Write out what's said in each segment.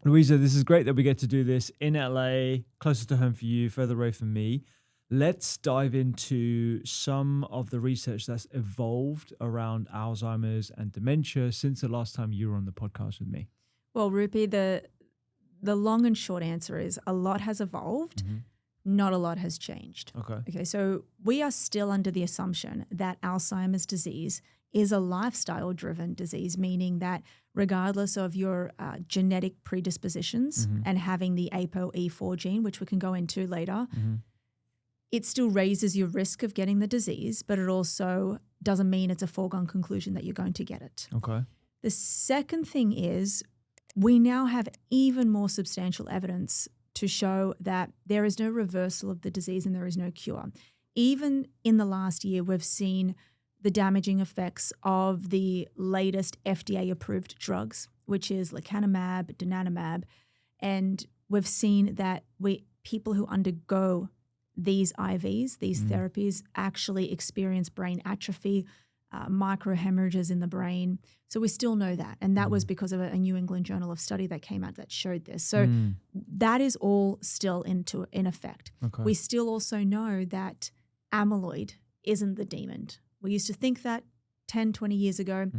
Louisa, this is great that we get to do this in LA, closer to home for you, further away from me. Let's dive into some of the research that's evolved around Alzheimer's and dementia since the last time you were on the podcast with me. Well, Rupi, the long and short answer is a lot has evolved, not a lot has changed. Okay, so we are still under the assumption that Alzheimer's disease is a lifestyle-driven disease, meaning that regardless of your genetic predispositions and having the ApoE4 gene, which we can go into later, it still raises your risk of getting the disease, but it also doesn't mean it's a foregone conclusion that you're going to get it. Okay. The second thing is we now have even more substantial evidence to show that there is no reversal of the disease and there is no cure. Even in the last year, we've seen the damaging effects of the latest FDA-approved drugs, which is lecanemab, donanemab, and we've seen that people who undergo these IVs, these therapies, actually experience brain atrophy, microhemorrhages in the brain. So we still know that. And that was because of a New England Journal of Study that came out that showed this. So that is all still in effect. Okay. We still also know that amyloid isn't the demon. We used to think that 10, 20 years ago.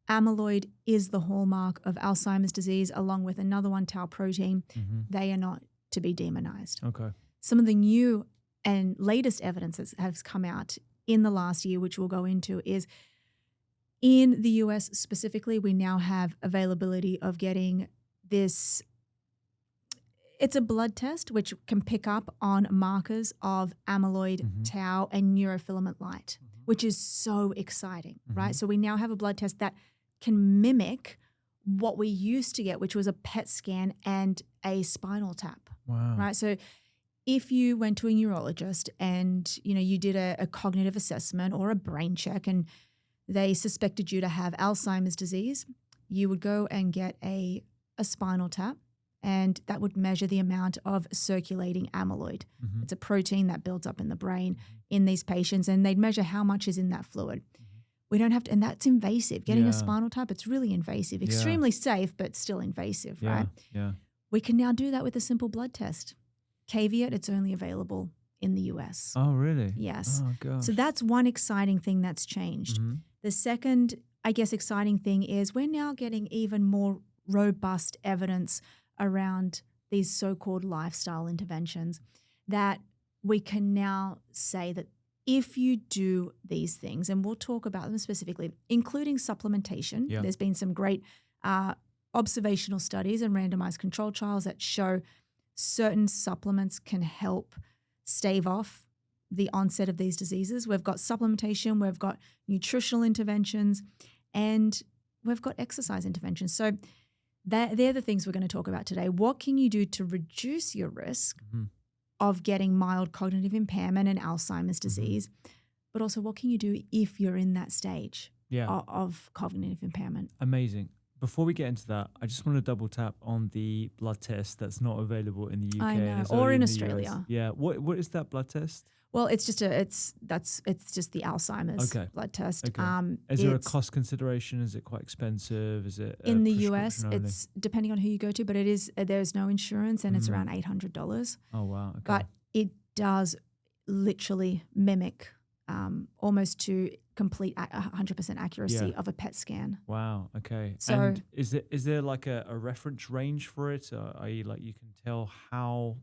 Amyloid is the hallmark of Alzheimer's disease, along with another one, tau protein. They are not to be demonized. Okay. Some of the new and latest evidence that has come out in the last year, which we'll go into, is in the US specifically, we now have availability of getting this. It's a blood test which can pick up on markers of amyloid, tau, and neurofilament light, which is so exciting, right? So we now have a blood test that can mimic what we used to get, which was a PET scan and a spinal tap, right? So if you went to a neurologist and, you did a cognitive assessment or a brain check and they suspected you to have Alzheimer's disease, you would go and get a spinal tap, and that would measure the amount of circulating amyloid. It's a protein that builds up in the brain in these patients, and they'd measure how much is in that fluid. We don't have to, and that's invasive. Getting a spinal tap, it's really invasive, extremely safe, but still invasive, right? Yeah. We can now do that with a simple blood test. Caveat, it's only available in the US. Oh, really? Yes. Oh, gosh. So that's one exciting thing that's changed. The second, I guess, exciting thing is we're now getting even more robust evidence around these so-called lifestyle interventions that we can now say that if you do these things, and we'll talk about them specifically, including supplementation, there's been some great observational studies and randomized control trials that show certain supplements can help stave off the onset of these diseases. We've got supplementation, we've got nutritional interventions, and we've got exercise interventions. So they're the things we're going to talk about today. What can you do to reduce your risk of getting mild cognitive impairment and Alzheimer's disease, but also what can you do if you're in that stage of cognitive impairment? Amazing. Before we get into that, I just want to double tap on the blood test that's not available in the UK. I know, and it's or only in the Australia. US. Yeah. What is that blood test? Well, it's just the Alzheimer's blood test. Okay. Is there a cost consideration? Is it quite expensive? Is it in the US? It's depending on who you go to, but there's no insurance, and it's around $800. Oh wow! Okay. But it does literally mimic almost to complete 100% accuracy of a PET scan. Wow. Okay. So, and is there like a reference range for it? I.e., like you can tell how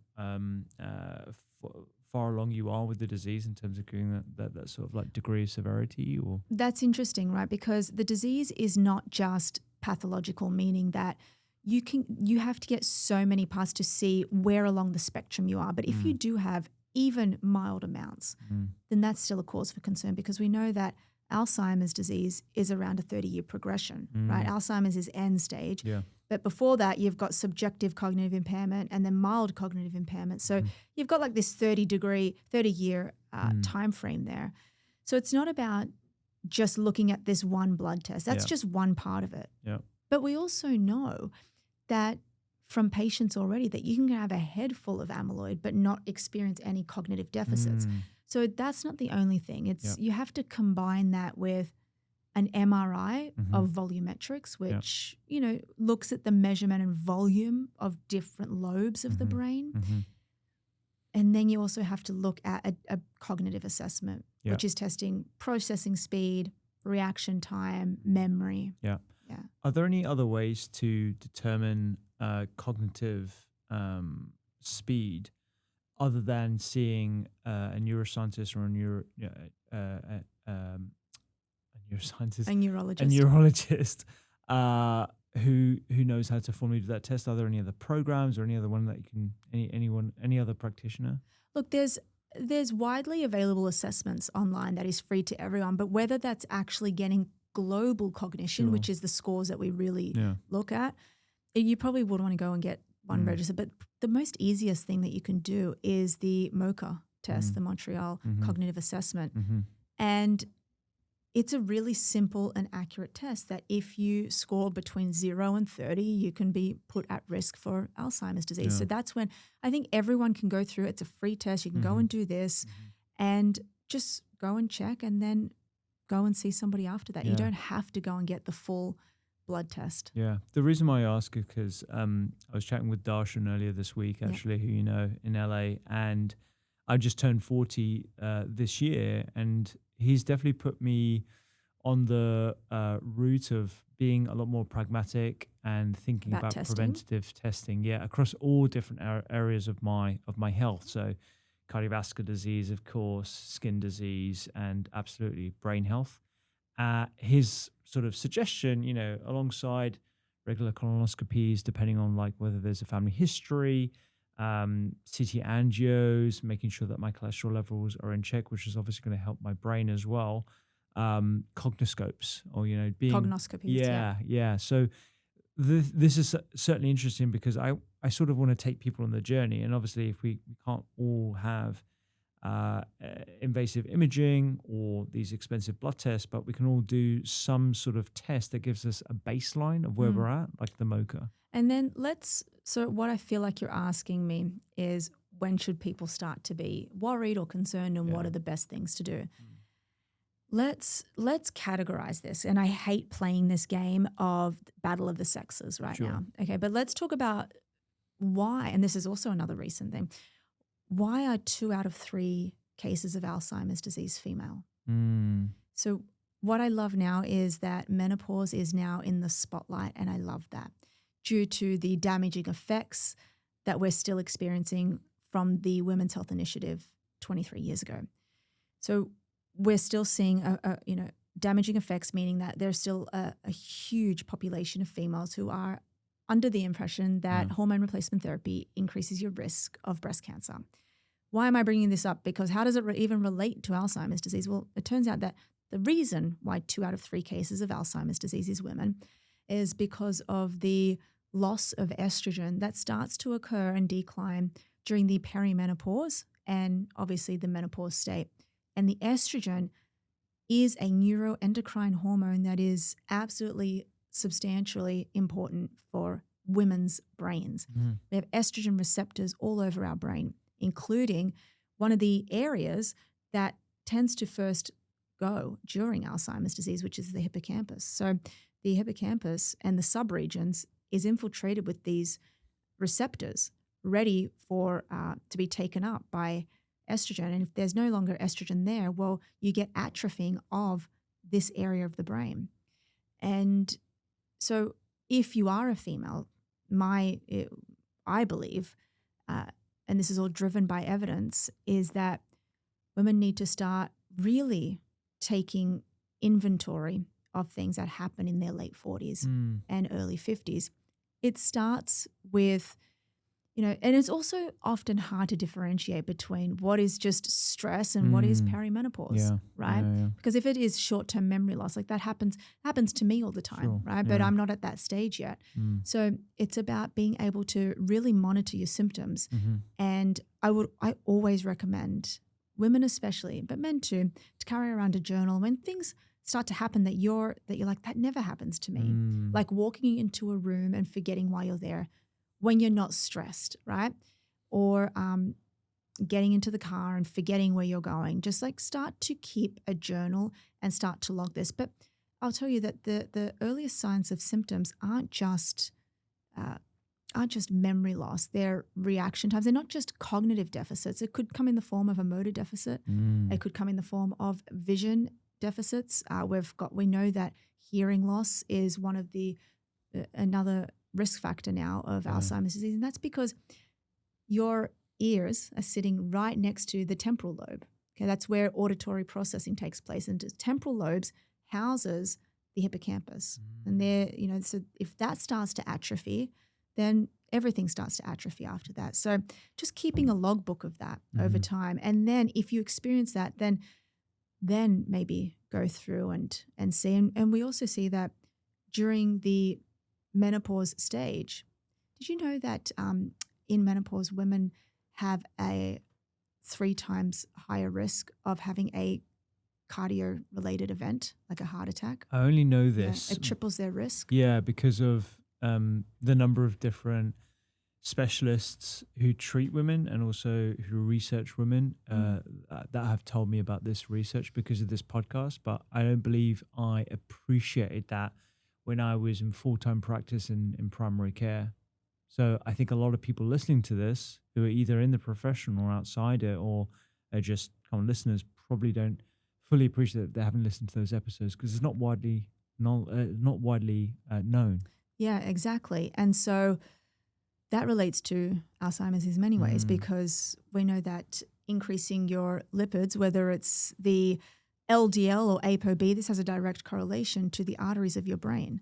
far along you are with the disease in terms of giving that sort of like degree of severity? Or that's interesting, right? Because the disease is not just pathological, meaning that you have to get so many parts to see where along the spectrum you are. But if you do have even mild amounts, then that's still a cause for concern, because we know that Alzheimer's disease is around a 30-year progression, right? Alzheimer's is end stage. Yeah. But before that, you've got subjective cognitive impairment and then mild cognitive impairment. So you've got like this 30-year time frame there. So it's not about just looking at this one blood test. That's just one part of it. Yeah. But we also know that from patients already that you can have a head full of amyloid but not experience any cognitive deficits. So that's not the only thing. It's you have to combine that with an MRI of volumetrics, which, looks at the measurement and volume of different lobes of the brain. And then you also have to look at a cognitive assessment, which is testing processing speed, reaction time, memory. Yeah. Are there any other ways to determine cognitive speed other than seeing a neuroscientist or a neuroscientist, A neurologist. a neurologist who knows how to formally do that test? Are there any other programs or any other one that you can any other practitioner? Look, there's widely available assessments online that is free to everyone, but whether that's actually getting global cognition, which is the scores that we really look at, you probably would want to go and get one registered. But the most easiest thing that you can do is the mocha test, the Montreal Cognitive Assessment. And it's a really simple and accurate test that if you score between 0 and 30, you can be put at risk for Alzheimer's disease. So that's when I think everyone can go through. It's a free test. You can go and do this and just go and check and then go and see somebody after that. You don't have to go and get the full blood test. Yeah. The reason why I ask is because I was chatting with Darshan earlier this week, actually, who you know, in LA, and I just turned 40 this year, and he's definitely put me on the route of being a lot more pragmatic and thinking about preventative testing, across all different areas of my health. So cardiovascular disease, of course, skin disease, and absolutely brain health. His sort of suggestion, alongside regular colonoscopies, depending on like whether there's a family history, CT angios, making sure that my cholesterol levels are in check, which is obviously going to help my brain as well. Cognoscopes, or being cognoscopies. Yeah. So this is certainly interesting because I sort of want to take people on the journey, and obviously if we can't all have invasive imaging or these expensive blood tests, but we can all do some sort of test that gives us a baseline of where we're at, like the mocha. And then so what I feel like you're asking me is, when should people start to be worried or concerned, and what are the best things to do? Let's categorize this. And I hate playing this game of battle of the sexes now. Okay, but let's talk about why, and this is also another recent thing, why are 2 out of 3 cases of Alzheimer's disease female? So what I love now is that menopause is now in the spotlight, and I love that, due to the damaging effects that we're still experiencing from the Women's Health Initiative 23 years ago. So we're still seeing damaging effects, meaning that there's still a huge population of females who are under the impression that hormone replacement therapy increases your risk of breast cancer. Why am I bringing this up? Because how does it even relate to Alzheimer's disease? Well, it turns out that the reason why 2 out of 3 cases of Alzheimer's disease is women is because of the loss of estrogen that starts to occur and decline during the perimenopause and obviously the menopause state. And the estrogen is a neuroendocrine hormone that is absolutely substantially important for women's brains. We have estrogen receptors all over our brain, including one of the areas that tends to first go during Alzheimer's disease, which is the hippocampus. So the hippocampus and the subregions is infiltrated with these receptors ready for to be taken up by estrogen. And if there's no longer estrogen there, well, you get atrophying of this area of the brain. And so if you are a female, I believe, and this is all driven by evidence, is that women need to start really taking inventory of things that happen in their late 40s and early 50s. It starts with, and it's also often hard to differentiate between what is just stress and what is perimenopause, right? Yeah. Because if it is short-term memory loss, like that happens to me all the time, right? But I'm not at that stage yet. So it's about being able to really monitor your symptoms. And I always recommend women especially, but men too, to carry around a journal when things start to happen that you're like, that never happens to me. Like walking into a room and forgetting why you're there when you're not stressed, right? Or getting into the car and forgetting where you're going. Just like start to keep a journal and start to log this. But I'll tell you that the earliest signs of symptoms aren't just memory loss. They're reaction times. They're not just cognitive deficits. It could come in the form of a motor deficit. It could come in the form of vision deficits. We know that hearing loss is one of the another risk factor now of Alzheimer's disease, and that's because your ears are sitting right next to the temporal lobe. Okay, that's where auditory processing takes place, and the temporal lobes houses the hippocampus. And so if that starts to atrophy, then everything starts to atrophy after that. So just keeping a logbook of that over time, and then if you experience that, then maybe go through and see. And we also see that during the menopause stage. Did you know that in menopause, women have a 3 times higher risk of having a cardio-related event, like a heart attack? I only know this. Yeah, it triples their risk. Yeah, because of the number of different specialists who treat women and also who research women that have told me about this research because of this podcast. But I don't believe I appreciated that when I was in full-time practice in primary care. So I think a lot of people listening to this who are either in the profession or outside it or are just common listeners probably don't fully appreciate that they haven't listened to those episodes because it's not widely known. Yeah, exactly. And so that relates to Alzheimer's in many ways because we know that increasing your lipids, whether it's the LDL or ApoB, this has a direct correlation to the arteries of your brain.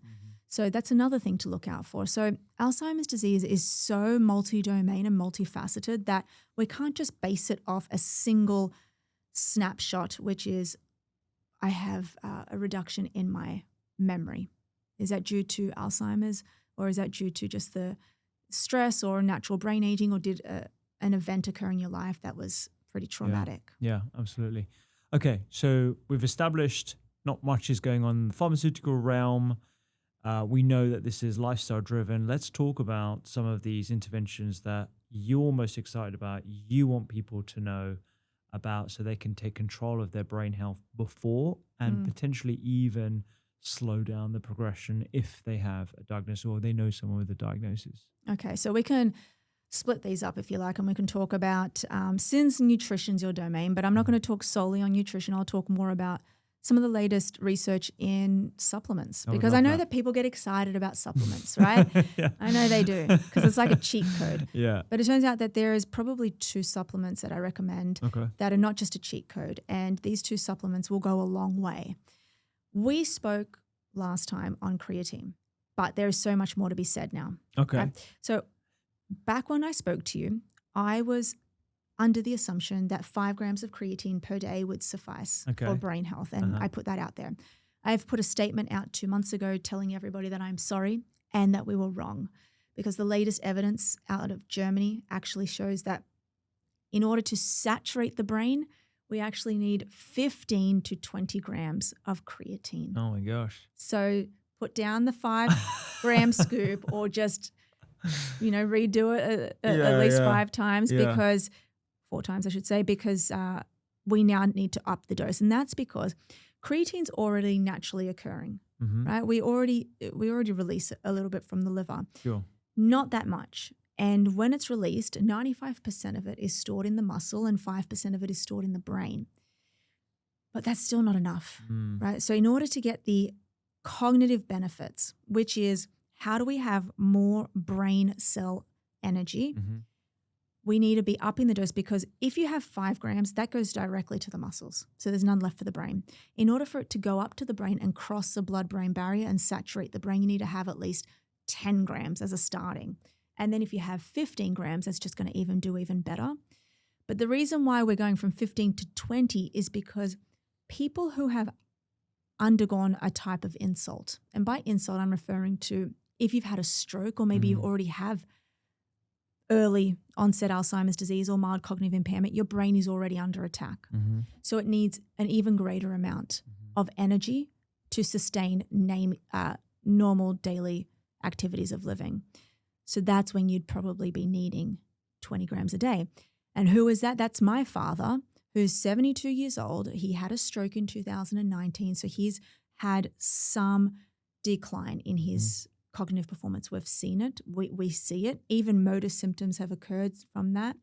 So that's another thing to look out for. So Alzheimer's disease is so multi-domain and multifaceted that we can't just base it off a single snapshot, which is I have a reduction in my memory. Is that due to Alzheimer's, or is that due to just the stress or natural brain aging, or did an event occur in your life that was pretty traumatic? Yeah, absolutely. Okay, so we've established not much is going on in the pharmaceutical realm. We know that this is lifestyle driven. Let's talk about some of these interventions that you're most excited about, you want people to know about so they can take control of their brain health before and potentially even slow down the progression if they have a diagnosis or they know someone with a diagnosis. Okay, so we can split these up if you like, and we can talk about since nutrition's your domain, but I'm not going to talk solely on nutrition. I'll talk more about some of the latest research in supplements because I know that people get excited about supplements, right? I know they do because it's like a cheat code. But it turns out that there is probably 2 supplements that I recommend that are not just a cheat code, and these 2 supplements will go a long way. We spoke last time on creatine, but there is so much more to be said now. Right? So back when I spoke to you, I was under the assumption that 5 grams of creatine per day would suffice for brain health, and I put that out there. I've put a statement out 2 months ago telling everybody that I'm sorry and that we were wrong because the latest evidence out of Germany actually shows that in order to saturate the brain, we actually need 15 to 20 grams of creatine. Oh my gosh. So put down the 5 gram scoop or just, redo it at least 5 times because 4 times I should say, because we now need to up the dose. And that's because creatine's already naturally occurring, right? We already release it a little bit from the liver. Sure. Not that much. And when it's released, 95% of it is stored in the muscle and 5% of it is stored in the brain. But that's still not enough, right? So in order to get the cognitive benefits, which is how do we have more brain cell energy, we need to be upping the dose because if you have 5 grams, that goes directly to the muscles. So there's none left for the brain. In order for it to go up to the brain and cross the blood-brain barrier and saturate the brain, you need to have at least 10 grams as a starting. And then if you have 15 grams, that's just going to do even better. But the reason why we're going from 15 to 20 is because people who have undergone a type of insult, and by insult, I'm referring to if you've had a stroke or maybe you already have early onset Alzheimer's disease or mild cognitive impairment, your brain is already under attack. So it needs an even greater amount of energy to sustain normal daily activities of living. So that's when you'd probably be needing 20 grams a day. And who is that? That's my father, who's 72 years old. He had a stroke in 2019. So he's had some decline in his cognitive performance. We've seen it. We see it. Even motor symptoms have occurred from that.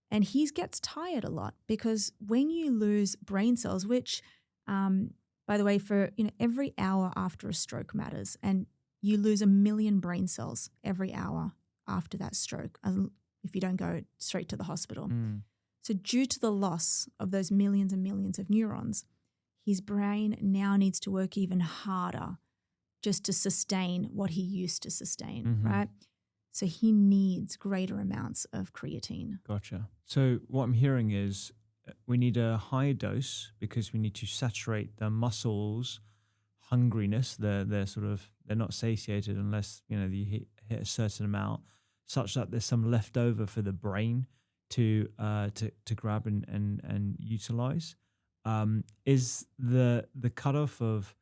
And he gets tired a lot because when you lose brain cells, which, by the way, for every hour after a stroke matters, and you lose 1 million brain cells every hour after that stroke if you don't go straight to the hospital. So due to the loss of those millions and millions of neurons, his brain now needs to work even harder just to sustain what he used to sustain, right? So he needs greater amounts of creatine. Gotcha. So what I'm hearing is we need a higher dose because we need to saturate the muscles' hungriness. They're not satiated unless you hit a certain amount, such that there's some left over for the brain to grab and utilize. Is the cutoff of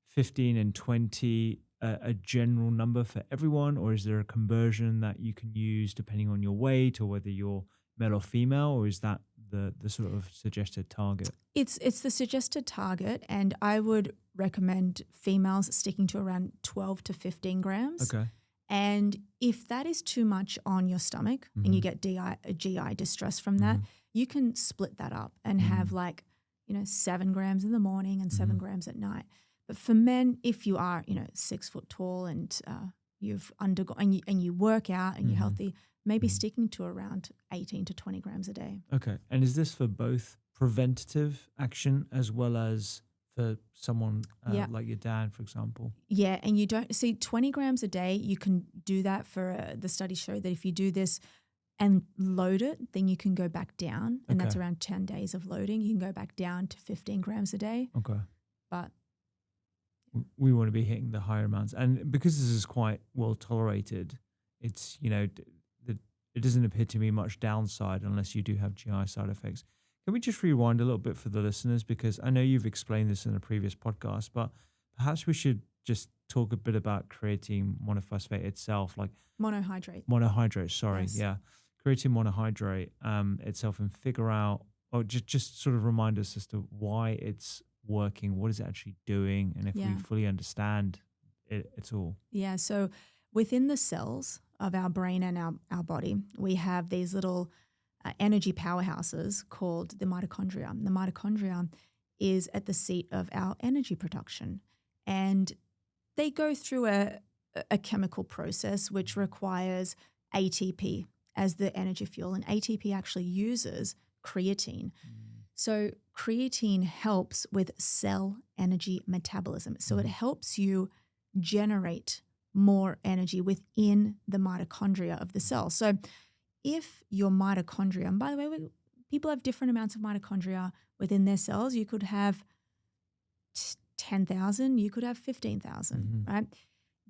15 and 20 a general number for everyone, or is there a conversion that you can use depending on your weight or whether you're male or female, or is that the sort of suggested target? It's the suggested target, and I would recommend females sticking to around 12 to 15 grams. Okay. And if that is too much on your stomach and you get GI distress from that, you can split that up and have 7 grams in the morning and 7 grams at night. But for men, if you are 6 foot tall and you've undergone and you work out and you're healthy, maybe sticking to around 18 to 20 grams a day. Okay. And is this for both preventative action as well as for someone like your dad, for example? Yeah, and you don't see 20 grams a day. You can do that for the studies show that if you do this and load it, then you can go back down, and that's around 10 days of loading. You can go back down to 15 grams a day. Okay. But we want to be hitting the higher amounts, and because this is quite well tolerated, it's it doesn't appear to be much downside unless you do have GI side effects. Can we just rewind a little bit for the listeners, because I know you've explained this in a previous podcast, but perhaps we should just talk a bit about creatine monophosphate itself, like monohydrate. Sorry, yes. Yeah, creatine monohydrate itself, and figure out, or just sort of remind us as to why it's working, what is it actually doing, and if we fully understand it at all. Yeah, so within the cells of our brain and our body, we have these little energy powerhouses called the mitochondria. The mitochondria is at the seat of our energy production, and they go through a chemical process which requires ATP as the energy fuel, and ATP actually uses creatine. So creatine helps with cell energy metabolism. So it helps you generate more energy within the mitochondria of the cell. So if your mitochondria, and by the way, people have different amounts of mitochondria within their cells. You could have 10,000, you could have 15,000, right?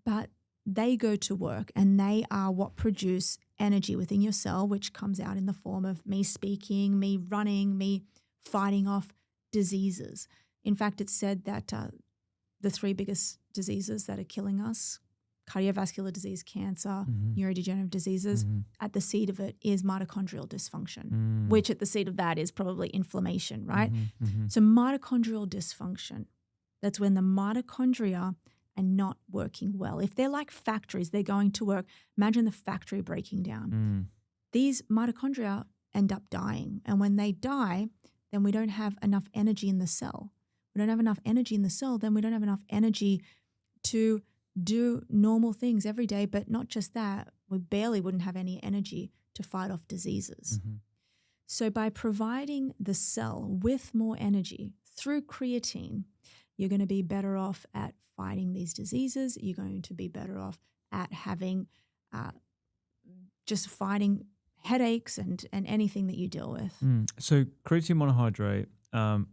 But they go to work, and they are what produce energy within your cell, which comes out in the form of me speaking, me running, me fighting off diseases. In fact, it's said that the 3 biggest diseases that are killing us, cardiovascular disease, cancer, neurodegenerative diseases, at the seat of it is mitochondrial dysfunction, which at the seat of that is probably inflammation, right? So mitochondrial dysfunction, that's when the mitochondria are not working well. If they're like factories, they're going to work. Imagine the factory breaking down. These mitochondria end up dying. And when they die, then we don't have enough energy in the cell. We don't have enough energy in the cell, then we don't have enough energy to do normal things every day. But not just that, we barely wouldn't have any energy to fight off diseases. So by providing the cell with more energy through creatine, you're going to be better off at fighting these diseases. You're going to be better off at having just fighting headaches and anything that you deal with. So creatine monohydrate,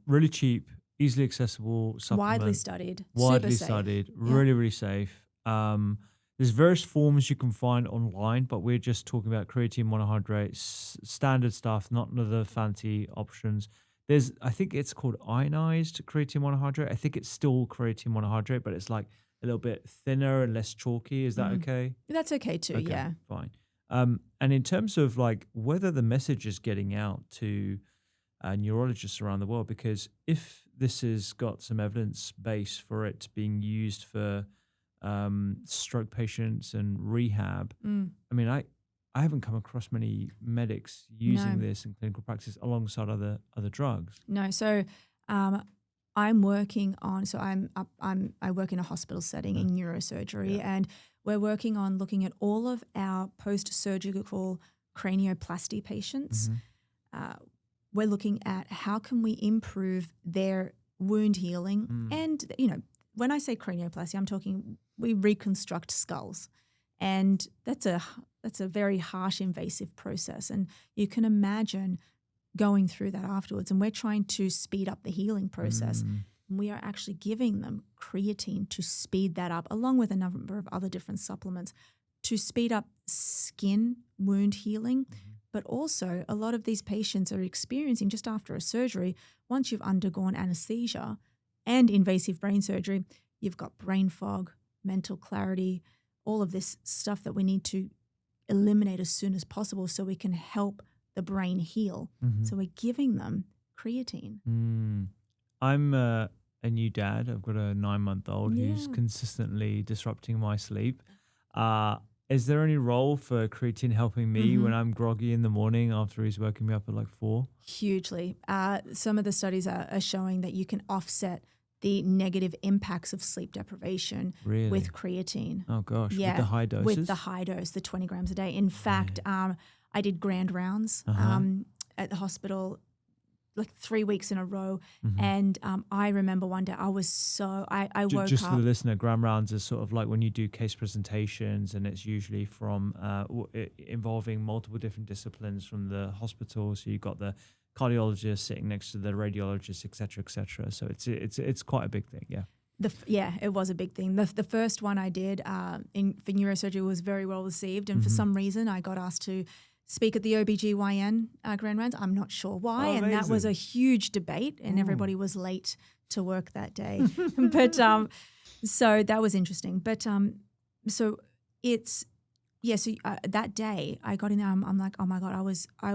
really cheap, easily accessible supplement. Widely studied, really, really safe. There's various forms you can find online, but we're just talking about creatine monohydrate, standard stuff, not the fancy options. I think it's called ionized creatine monohydrate. I think it's still creatine monohydrate, but it's like a little bit thinner and less chalky. Is that okay? That's okay too, yeah. Fine. And in terms of like whether the message is getting out to neurologists around the world, because if this has got some evidence base for it being used for stroke patients and rehab. I mean, I haven't come across many medics using this in clinical practice alongside other drugs. No, so I'm working on. So I work in a hospital setting in neurosurgery, and we're working on looking at all of our post-surgical cranioplasty patients. We're looking at how can we improve their wound healing, and when I say cranioplasty, I'm talking we reconstruct skulls, and that's a very harsh, invasive process, and you can imagine going through that afterwards. And we're trying to speed up the healing process. And we are actually giving them creatine to speed that up, along with a number of other different supplements to speed up skin wound healing. But also a lot of these patients are experiencing, just after a surgery, once you've undergone anesthesia and invasive brain surgery, you've got brain fog, mental clarity, all of this stuff that we need to eliminate as soon as possible so we can help the brain heal. So we're giving them creatine. I'm a new dad. I've got a 9-month-old who's consistently disrupting my sleep. Is there any role for creatine helping me when I'm groggy in the morning after he's woken me up at like 4? Hugely. Some of the studies are showing that you can offset the negative impacts of sleep deprivation with creatine. Oh gosh, with the high doses? With the high dose, the 20 grams a day. In fact, I did grand rounds at the hospital like 3 weeks in a row. And I remember one day I was I woke up. Just for the listener, grand rounds is sort of like when you do case presentations, and it's usually from involving multiple different disciplines from the hospital. So you've got the cardiologist sitting next to the radiologist, et cetera, et cetera. So it's quite a big thing, it was a big thing. The first one I did for neurosurgery was very well received, and for some reason I got asked to speak at the OBGYN grand rounds. I'm not sure why, and that was a huge debate, and everybody was late to work that day. But so that was interesting. But so it's so that day I got in there. I'm like, oh my God, I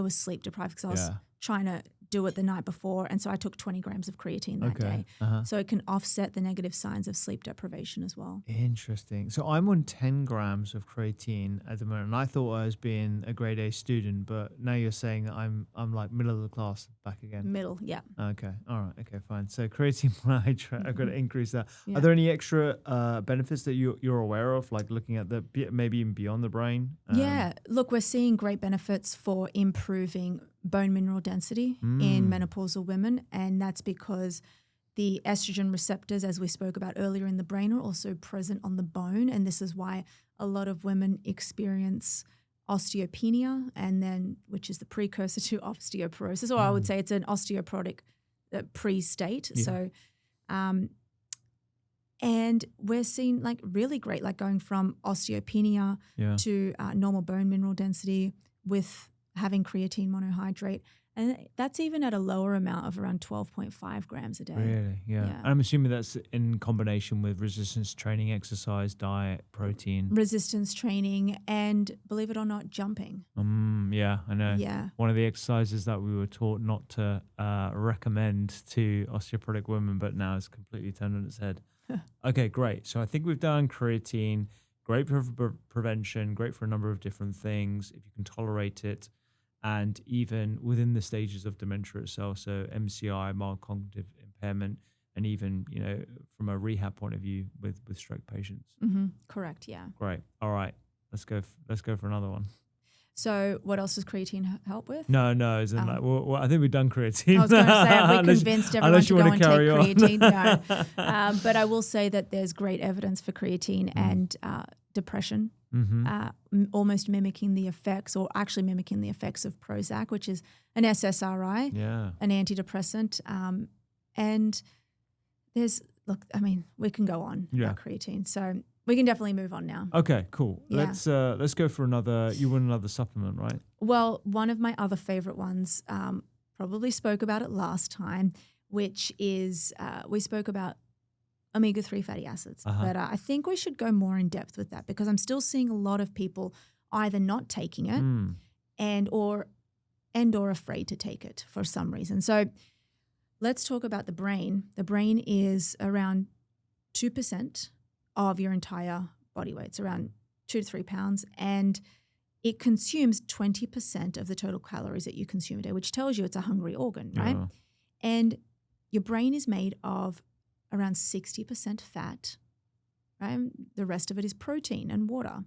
was sleep deprived because I was trying to do it the night before, and so I took 20 grams of creatine that day. So it can offset the negative signs of sleep deprivation as well. Interesting. So I'm on 10 grams of creatine at the moment, and I thought I was being a grade A student, but now you're saying that I'm like middle of the class back again. Middle, yeah. Okay. All right. Okay, fine. So creatine monohydrate, I've got to increase that. Are there any extra benefits that you're aware of, like looking at maybe even beyond the brain? Look, we're seeing great benefits for improving bone mineral density in menopausal women, and that's because the estrogen receptors, as we spoke about earlier in the brain, are also present on the bone, and this is why a lot of women experience osteopenia, and then which is the precursor to osteoporosis, or I would say it's an osteoporotic pre-state. So and we're seeing like really great, like going from osteopenia to normal bone mineral density with having creatine monohydrate. And that's even at a lower amount of around 12.5 grams a day. Really? Yeah. And I'm assuming that's in combination with resistance training, exercise, diet, protein. Resistance training, and believe it or not, jumping. Yeah, I know. Yeah. One of the exercises that we were taught not to recommend to osteoporotic women, but now it's completely turned on its head. Okay, great. So I think we've done creatine, great for prevention, great for a number of different things, if you can tolerate it. And even within the stages of dementia itself, so MCI, mild cognitive impairment, and even, from a rehab point of view with stroke patients. Correct, yeah. Great. All right. Let's go for another one. So what else does creatine help with? No. As in I think we've done creatine. I was going to say, have we convinced everyone to go and take creatine? No. But I will say that there's great evidence for creatine and depression. Almost mimiking the effects, or actually mimicking the effects of Prozac, which is an SSRI, an antidepressant. And we can go on about creatine. So we can definitely move on now. Okay, cool. Yeah. Let's go for another. You want another supplement, right? Well, one of my other favorite ones, probably spoke about it last time, which is we spoke about omega-3 fatty acids. But I think we should go more in depth with that, because I'm still seeing a lot of people either not taking it and or afraid to take it for some reason. So let's talk about the brain. The brain is around 2% of your entire body weight. It's around 2 to 3 pounds. And it consumes 20% of the total calories that you consume a day, which tells you it's a hungry organ, right? Yeah. And your brain is made of around 60% fat, right? The rest of it is protein and water.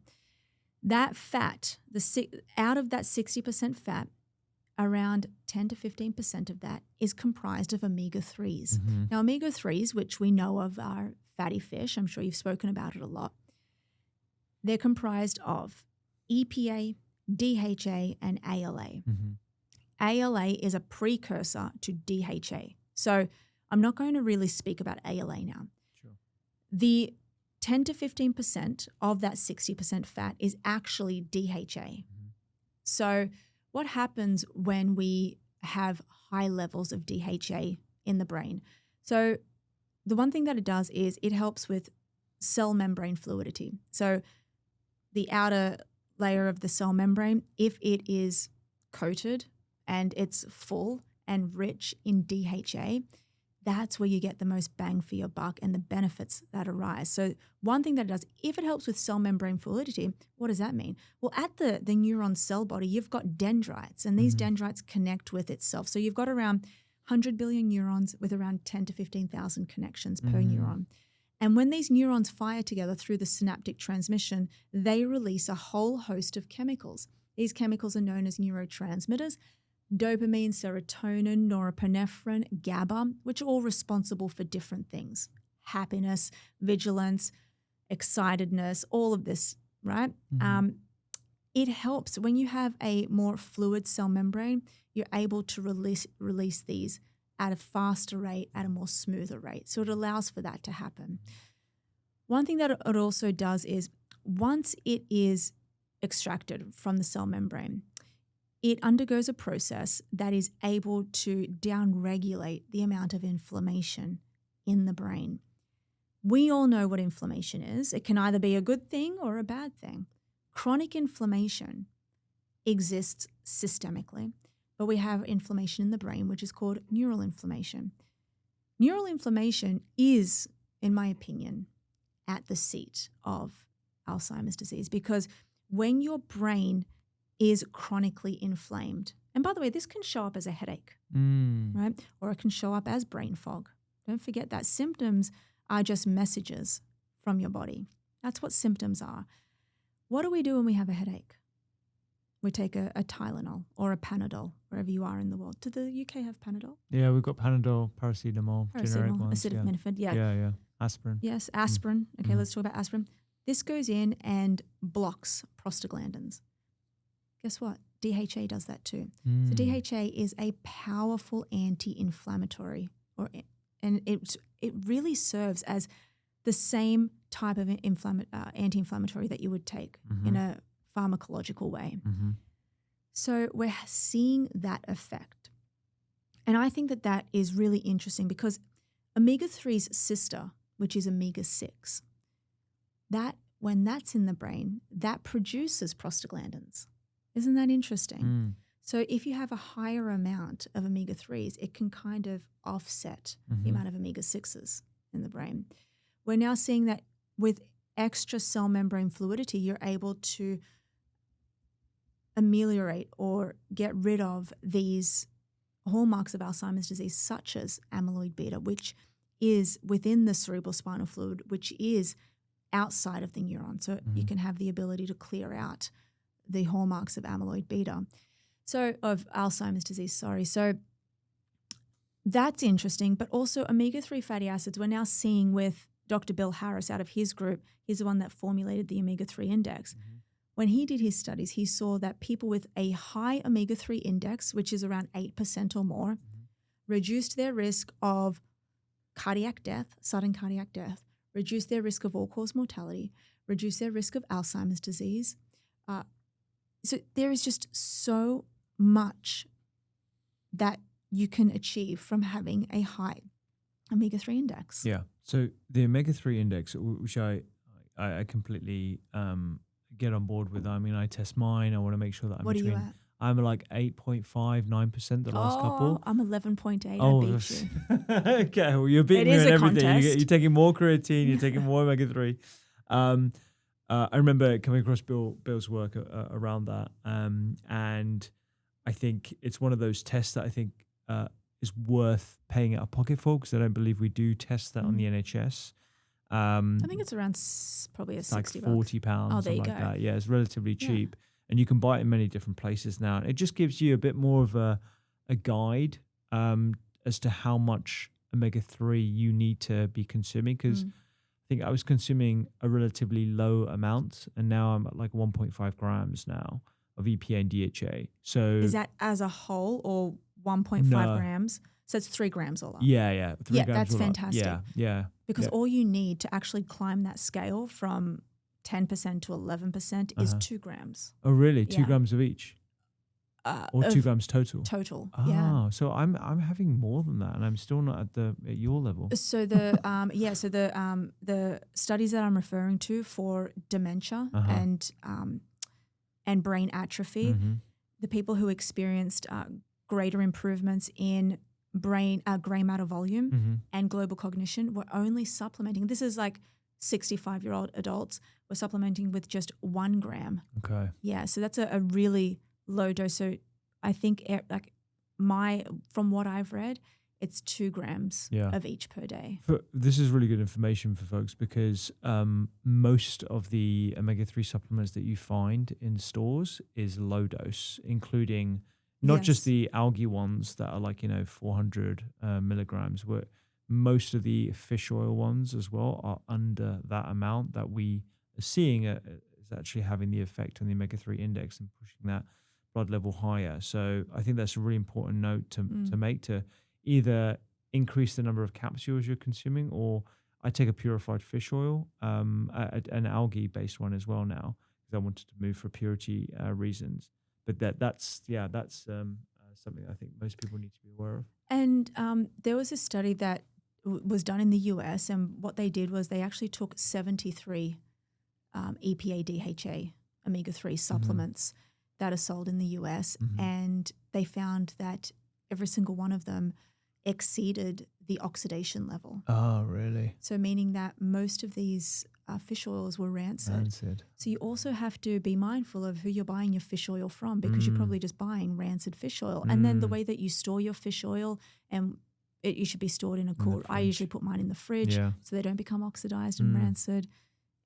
That fat, out of that 60% fat, around 10 to 15% of that is comprised of omega-3s. Mm-hmm. Now, omega-3s, which we know of are fatty fish, I'm sure you've spoken about it a lot, they're comprised of EPA, DHA, and ALA. Mm-hmm. ALA is a precursor to DHA. So I'm not going to really speak about ALA now. Sure. The 10 to 15% of that 60% fat is actually DHA. Mm-hmm. So what happens when we have high levels of DHA in the brain? So the one thing that it does is it helps with cell membrane fluidity. So the outer layer of the cell membrane, if it is coated and it's full and rich in DHA, that's where you get the most bang for your buck and the benefits that arise. So one thing that it does, if it helps with cell membrane fluidity, what does that mean? Well, at the neuron cell body, you've got dendrites, and these dendrites connect with itself. So you've got around 100 billion neurons with around 10 to 15,000 connections per neuron. And when these neurons fire together through the synaptic transmission, they release a whole host of chemicals. These chemicals are known as neurotransmitters: dopamine, serotonin, norepinephrine, GABA, which are all responsible for different things: happiness, vigilance, excitedness, all of this, right? Mm-hmm. It helps when you have a more fluid cell membrane, you're able to release these at a faster rate, at a more smoother rate. So it allows for that to happen. One thing that it also does is once it is extracted from the cell membrane, it undergoes a process that is able to downregulate the amount of inflammation in the brain. We all know what inflammation is. It can either be a good thing or a bad thing. Chronic inflammation exists systemically, but we have inflammation in the brain, which is called neural inflammation. Neural inflammation is, in my opinion, at the seat of Alzheimer's disease, because when your brain is chronically inflamed, and by the way, this can show up as a headache, right? Or it can show up as brain fog. Don't forget that symptoms are just messages from your body. That's what symptoms are. What do we do when we have a headache? We take a Tylenol or a Panadol, wherever you are in the world. Do the UK have Panadol? Yeah, we've got Panadol, paracetamol, generic ones. Acetaminophen, Yeah, aspirin. Yes, aspirin. Okay, let's talk about aspirin. This goes in and blocks prostaglandins. Guess what? DHA does that too. So DHA is a powerful anti-inflammatory, and it really serves as the same type of anti-inflammatory that you would take in a pharmacological way. So we're seeing that effect. And I think that is really interesting because omega-3's sister, which is omega-6, that when that's in the brain, that produces prostaglandins. Isn't that interesting? So if you have a higher amount of omega-3s, it can kind of offset the amount of omega-6s in the brain. We're now seeing that with extra cell membrane fluidity, you're able to ameliorate or get rid of these hallmarks of Alzheimer's disease, such as amyloid beta, which is within the cerebral spinal fluid, which is outside of the neuron. So you can have the ability to clear out the hallmarks of amyloid beta. So of Alzheimer's disease, sorry. So that's interesting, but also omega-3 fatty acids we're now seeing with Dr. Bill Harris out of his group. He's the one that formulated the omega-3 index. When he did his studies, he saw that people with a high omega-3 index, which is around 8% or more, reduced their risk of cardiac death, sudden cardiac death, reduced their risk of all-cause mortality, reduced their risk of Alzheimer's disease. So there is just so much that you can achieve from having a high omega-3 index. Yeah. So the omega-3 index, which I completely get on board with. I mean, I test mine. I want to make sure that I'm What are you between. at? I'm like 8.5, 9% the last couple. I'm 11.8. Oh, I beat you. okay. Well, you're beating It me is on a everything. contest. You're taking more creatine. You're taking more omega-3. I remember coming across Bill's work around that, and I think it's one of those tests that I think is worth paying out of pocket for, because I don't believe we do test that on the NHS. I think it's around probably It's $60. like £40, Oh, there you something like go. that. Yeah, it's relatively Yeah. cheap, and you can buy it in many different places now. It just gives you a bit more of a guide as to how much omega-3 you need to be consuming, because I think I was consuming a relatively low amount, and now I'm at like 1.5 grams now of EPA and DHA. So Is that as a whole or 1.5 No. grams? So it's 3 grams all up. yeah, 3 Yeah, grams that's all up. fantastic. Yeah. Because yeah. all you need to actually climb that scale from 10% to 11% is 2 grams. Oh, really? 2 Yeah. grams of each, or 2 grams total? Total. Oh, Yeah. so I'm having more than that, and I'm still not at your level. So the the studies that I'm referring to for dementia and brain atrophy, the people who experienced greater improvements in brain gray matter volume and global cognition were only supplementing. This is like 65-year-old adults were supplementing with just 1 gram. Okay. Yeah, so that's a really low dose. So I think from what I've read, it's 2 grams of each per day. This is really good information for folks, because most of the omega-3 supplements that you find in stores is low dose, including not just the algae ones that are like 400 milligrams, but most of the fish oil ones as well are under that amount that we are seeing is actually having the effect on the omega-3 index and pushing that blood level higher. So I think that's a really important note to make, to either increase the number of capsules you're consuming, or I take a purified fish oil, an algae-based one as well now, because I wanted to move for purity reasons. But that's something I think most people need to be aware of. And there was a study that was done in the US, and what they did was they actually took 73 EPA, DHA, omega-3 supplements that are sold in the US, and they found that every single one of them exceeded the oxidation level. Oh, really? So meaning that most of these fish oils were rancid. So you also have to be mindful of who you're buying your fish oil from, because you're probably just buying rancid fish oil. And then the way that you store your fish oil, and you should be stored in a cool. I usually put mine in the fridge so they don't become oxidized and rancid.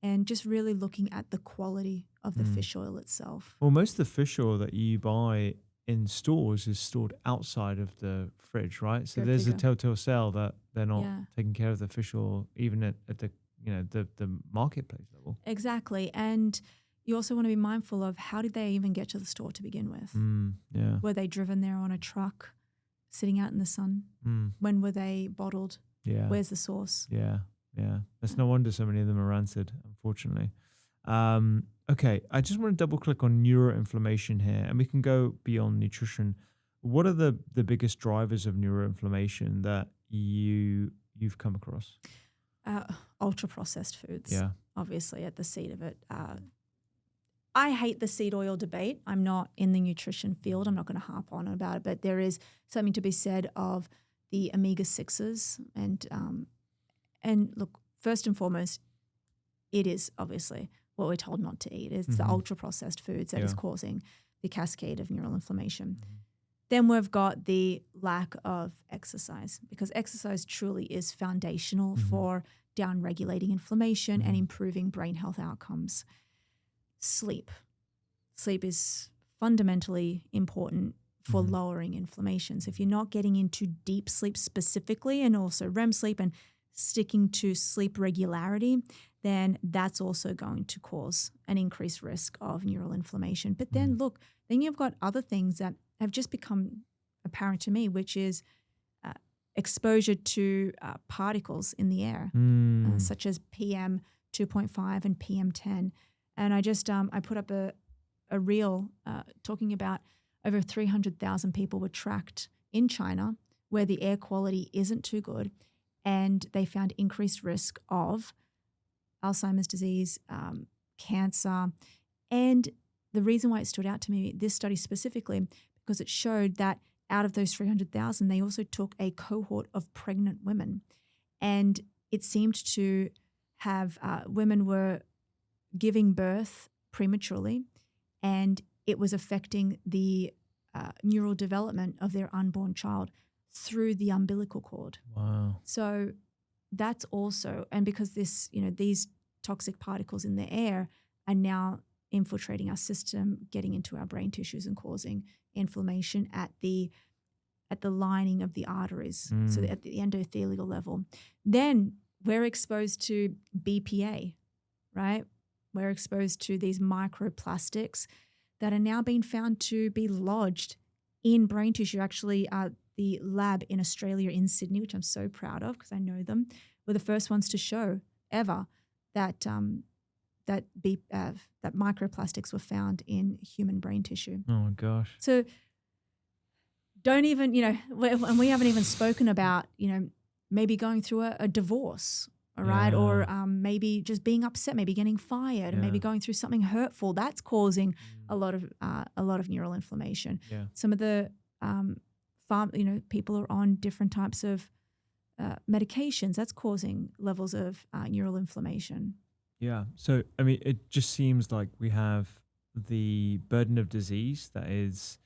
And just really looking at the quality of the fish oil itself. Well, most of the fish oil that you buy in stores is stored outside of the fridge, right? So there's a telltale sale that they're not taking care of the fish oil, even at the the marketplace level. Exactly. And you also want to be mindful of, how did they even get to the store to begin with? Were they driven there on a truck, sitting out in the sun? When were they bottled? Where's the source? That's no wonder so many of them are rancid, unfortunately. Okay, I just want to double click on neuroinflammation here, and we can go beyond nutrition. What are the biggest drivers of neuroinflammation that you've come across? Ultra processed foods, obviously at the seed of it. I hate the seed oil debate. I'm not in the nutrition field. I'm not going to harp on about it, but there is something to be said of the omega-6s. And look, first and foremost, it is obviously what we're told not to eat. It's the ultra-processed foods that is causing the cascade of neural inflammation. Then we've got the lack of exercise, because exercise truly is foundational for down-regulating inflammation and improving brain health outcomes. Sleep. Sleep is fundamentally important for lowering inflammation. So if you're not getting into deep sleep specifically, and also REM sleep, and sticking to sleep regularity, then that's also going to cause an increased risk of neural inflammation. But then look, then you've got other things that have just become apparent to me, which is exposure to particles in the air, such as PM 2.5 and PM 10. And I just I put up a reel talking about over 300,000 people were tracked in China where the air quality isn't too good, and they found increased risk of Alzheimer's disease, cancer, and the reason why it stood out to me, this study specifically, because it showed that out of those 300,000, they also took a cohort of pregnant women. And it seemed to have women were giving birth prematurely, and it was affecting the neural development of their unborn child through the umbilical cord. Wow. So that's also, and because this, these toxic particles in the air are now infiltrating our system, getting into our brain tissues and causing inflammation at the lining of the arteries, so at the endothelial level. Then we're exposed to BPA, right? We're exposed to these microplastics that are now being found to be lodged in brain tissue. Actually, the lab in Australia, in Sydney, which I'm so proud of because I know them, were the first ones to show ever that that microplastics were found in human brain tissue. Oh my gosh. So don't even, and we haven't even spoken about, maybe going through a divorce, all right? Or maybe just being upset, maybe getting fired, and maybe going through something hurtful. That's causing a lot of neural inflammation. Yeah. Some of the people are on different types of medications. That's causing levels of neural inflammation. Yeah. So, I mean, it just seems like we have the burden of disease that is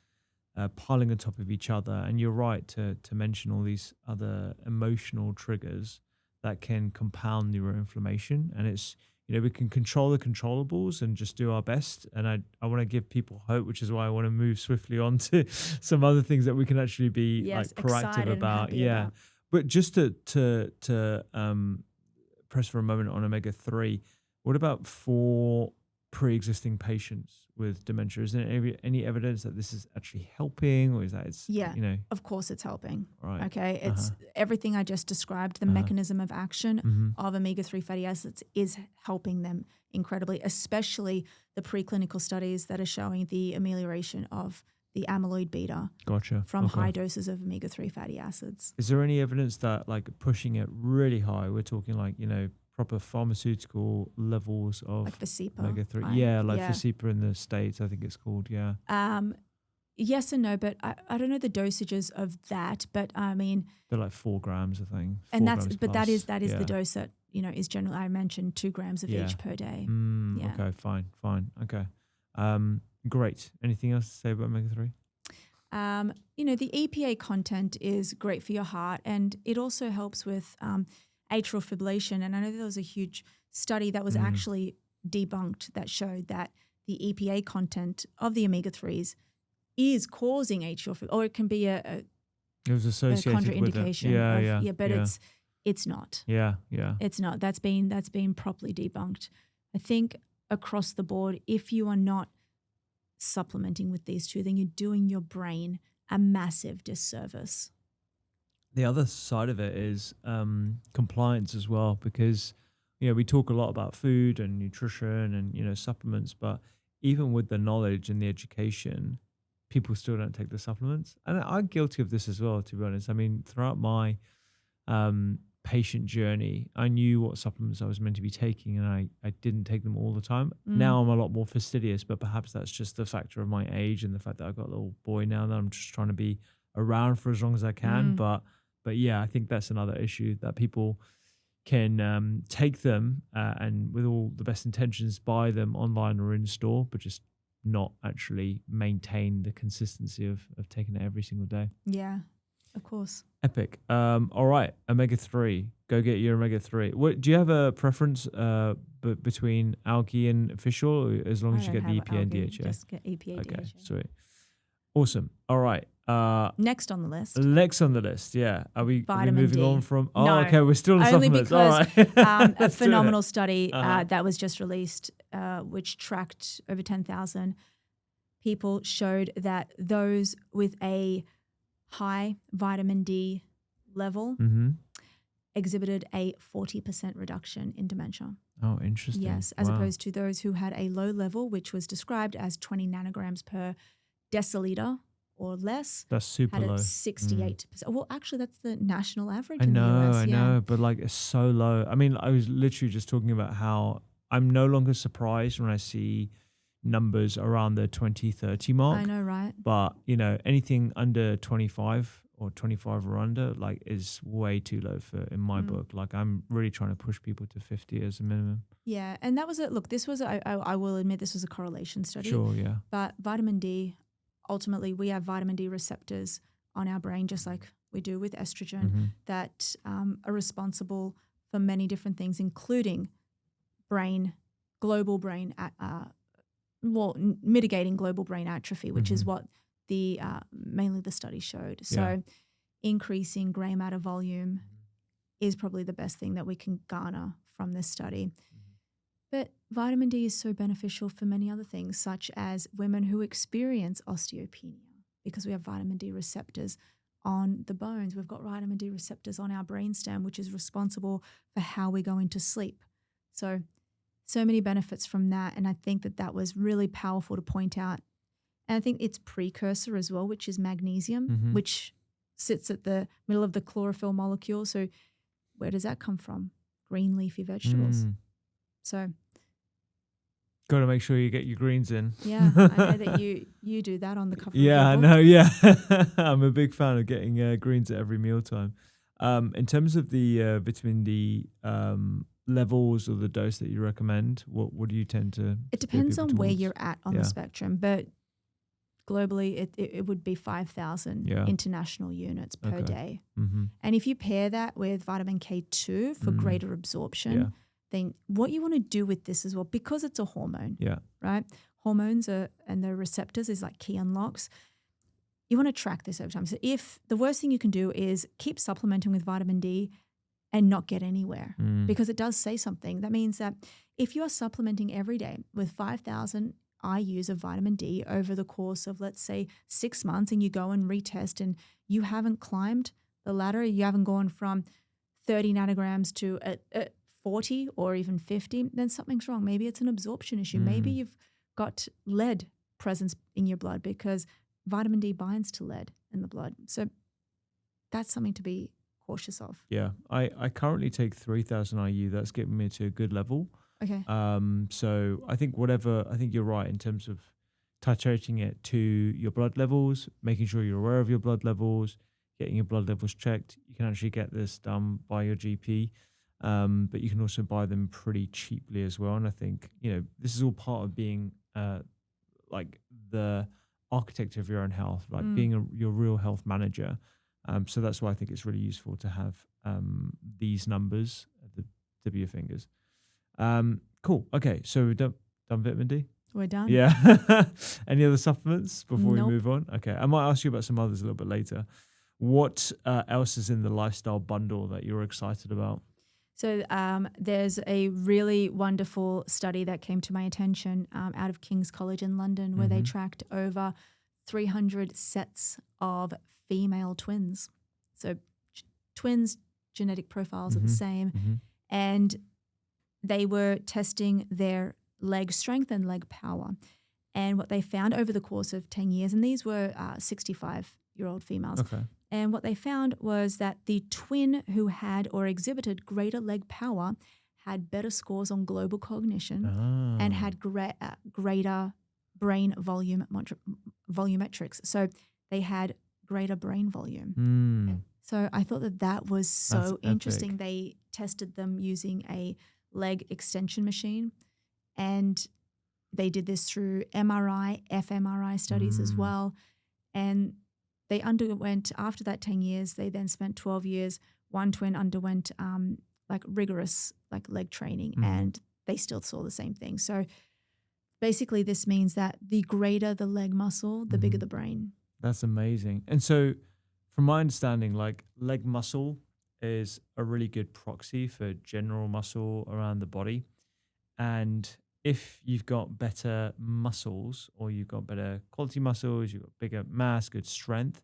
piling on top of each other. And you're right to mention all these other emotional triggers that can compound neuroinflammation. And it's, we can control the controllables and just do our best. And I want to give people hope, which is why I want to move swiftly on to some other things that we can actually be proactive about. Yeah. But just to press for a moment on omega-3, what about for pre-existing patients with dementia? Is there any evidence that this is actually helping, or is that it's of course it's helping. Right. Okay. It's everything I just described, the mechanism of action of omega-3 fatty acids is helping them incredibly, especially the preclinical studies that are showing the amelioration of the amyloid beta from high doses of omega-3 fatty acids. Is there any evidence that like pushing it really high, we're talking like, proper pharmaceutical levels of like Vasipa, omega-3? Right? Vasipa in the States, I think it's called, Yes and no, but I don't know the dosages of that, but I mean they're like 4 grams, I think. And that is the dose that is generally, I mentioned 2 grams of each per day. Okay, fine. Okay. Great. Anything else to say about omega-3? The EPA content is great for your heart, and it also helps with atrial fibrillation. And I know there was a huge study that was actually debunked that showed that the EPA content of the omega-3s is causing atrial fibrillation, or it can be a it was associated contraindication. With it. But it's not. Yeah. It's not. That's been properly debunked. I think across the board, if you are not supplementing with these two, then you're doing your brain a massive disservice. The other side of it is compliance as well, because we talk a lot about food and nutrition and supplements, but even with the knowledge and the education, people still don't take the supplements. And I'm guilty of this as well, to be honest. I mean, throughout my patient journey, I knew what supplements I was meant to be taking, and I didn't take them all the time. Now I'm a lot more fastidious, but perhaps that's just the factor of my age and the fact that I've got a little boy now that I'm just trying to be around for as long as I can. But yeah, I think that's another issue, that people can take them and with all the best intentions buy them online or in store, but just not actually maintain the consistency of taking it every single day. Yeah, of course. Epic. All right, omega-3. Go get your omega-3. What do you have a preference between algae and fish oil, as long as you get the EPA and DHA? Just get EPA and DHA. Okay, sweet. Awesome. All right. Next on the list. Yeah. Are we Vitamin moving D. on from? Oh, No. okay. We're still in Only supplements. All because right. a Let's do it. phenomenal study that was just released, which tracked over 10,000 people, showed that those with a high vitamin D level exhibited a 40% reduction in dementia. Oh, interesting. Yes, as opposed to those who had a low level, which was described as 20 nanograms per deciliter or less. That's super had low. At 68%. Well, actually, that's the national average I in know, the US. I know, but like it's so low. I mean, I was literally just talking about how I'm no longer surprised when I see numbers around the 20-30 mark. I know, right? But, anything under 25 or 25 or under, like, is way too low in my book. Like, I'm really trying to push people to 50 as a minimum. Yeah, and that was I will admit this was a correlation study. Sure, yeah. But vitamin D, ultimately, we have vitamin D receptors on our brain, just like we do with estrogen, that are responsible for many different things, including mitigating global brain atrophy, which is what the mainly the study showed. So increasing grey matter volume is probably the best thing that we can garner from this study. But vitamin D is so beneficial for many other things, such as women who experience osteopenia, because we have vitamin D receptors on the bones. We've got vitamin D receptors on our brainstem, which is responsible for how we go into sleep. So many benefits from that. And I think that was really powerful to point out. And I think its precursor as well, which is magnesium, which sits at the middle of the chlorophyll molecule. So where does that come from? Green leafy vegetables. So got to make sure you get your greens in. Yeah, I know that you do that on the cover. Yeah, I of know. Yeah, I'm a big fan of getting greens at every mealtime. In terms of the vitamin D levels or the dose that you recommend, what do you tend to? It depends on where you're at on the Yeah. spectrum, but globally it would be 5,000 Yeah. international units per Okay. day. Mm-hmm. And if you pair that with vitamin K2 for greater absorption, Yeah. then what you want to do with this as well, because it's a hormone, Yeah. right? Hormones and the receptors is like key unlocks. You want to track this over time. So if the worst thing you can do is keep supplementing with vitamin D and not get anywhere, because it does say something. That means that if you are supplementing every day with 5,000 IUs of vitamin D over the course of, let's say, 6 months, and you go and retest and you haven't climbed the ladder, you haven't gone from 30 nanograms to 40 or even 50, then something's wrong. Maybe it's an absorption issue. Maybe you've got lead presence in your blood, because vitamin D binds to lead in the blood. So that's something to be cautious of. Yeah. I currently take 3,000 IU. That's getting me to a good level. Okay. So I think you're right in terms of titrating it to your blood levels, making sure you're aware of your blood levels, getting your blood levels checked. You can actually get this done by your GP, but you can also buy them pretty cheaply as well. And I think, this is all part of being like the architect of your own health, like being your real health manager. So that's why I think it's really useful to have these numbers at the tip of your fingers. Cool. Okay, so we're done vitamin D? We're done. Yeah. Any other supplements before Nope. we move on? Okay, I might ask you about some others a little bit later. What else is in the lifestyle bundle that you're excited about? So there's a really wonderful study that came to my attention out of King's College in London, where they tracked over 300 sets of female twins. So twins' genetic profiles are the same. And they were testing their leg strength and leg power. And what they found over the course of 10 years, and these were 65-year-old females. Okay. And what they found was that the twin who had or exhibited greater leg power had better scores on global cognition and had greater brain volumetrics. So they had greater brain volume. So I thought that was so interesting. They tested them using a leg extension machine, and they did this through MRI, fMRI studies as well. And they underwent, after that 10 years, they then spent 12 years. One twin underwent rigorous leg training, and they still saw the same thing. So basically this means that the greater the leg muscle, the bigger the brain. That's amazing. And so from my understanding, like, leg muscle is a really good proxy for general muscle around the body. And if you've got better muscles, or you've got better quality muscles, you've got bigger mass, good strength,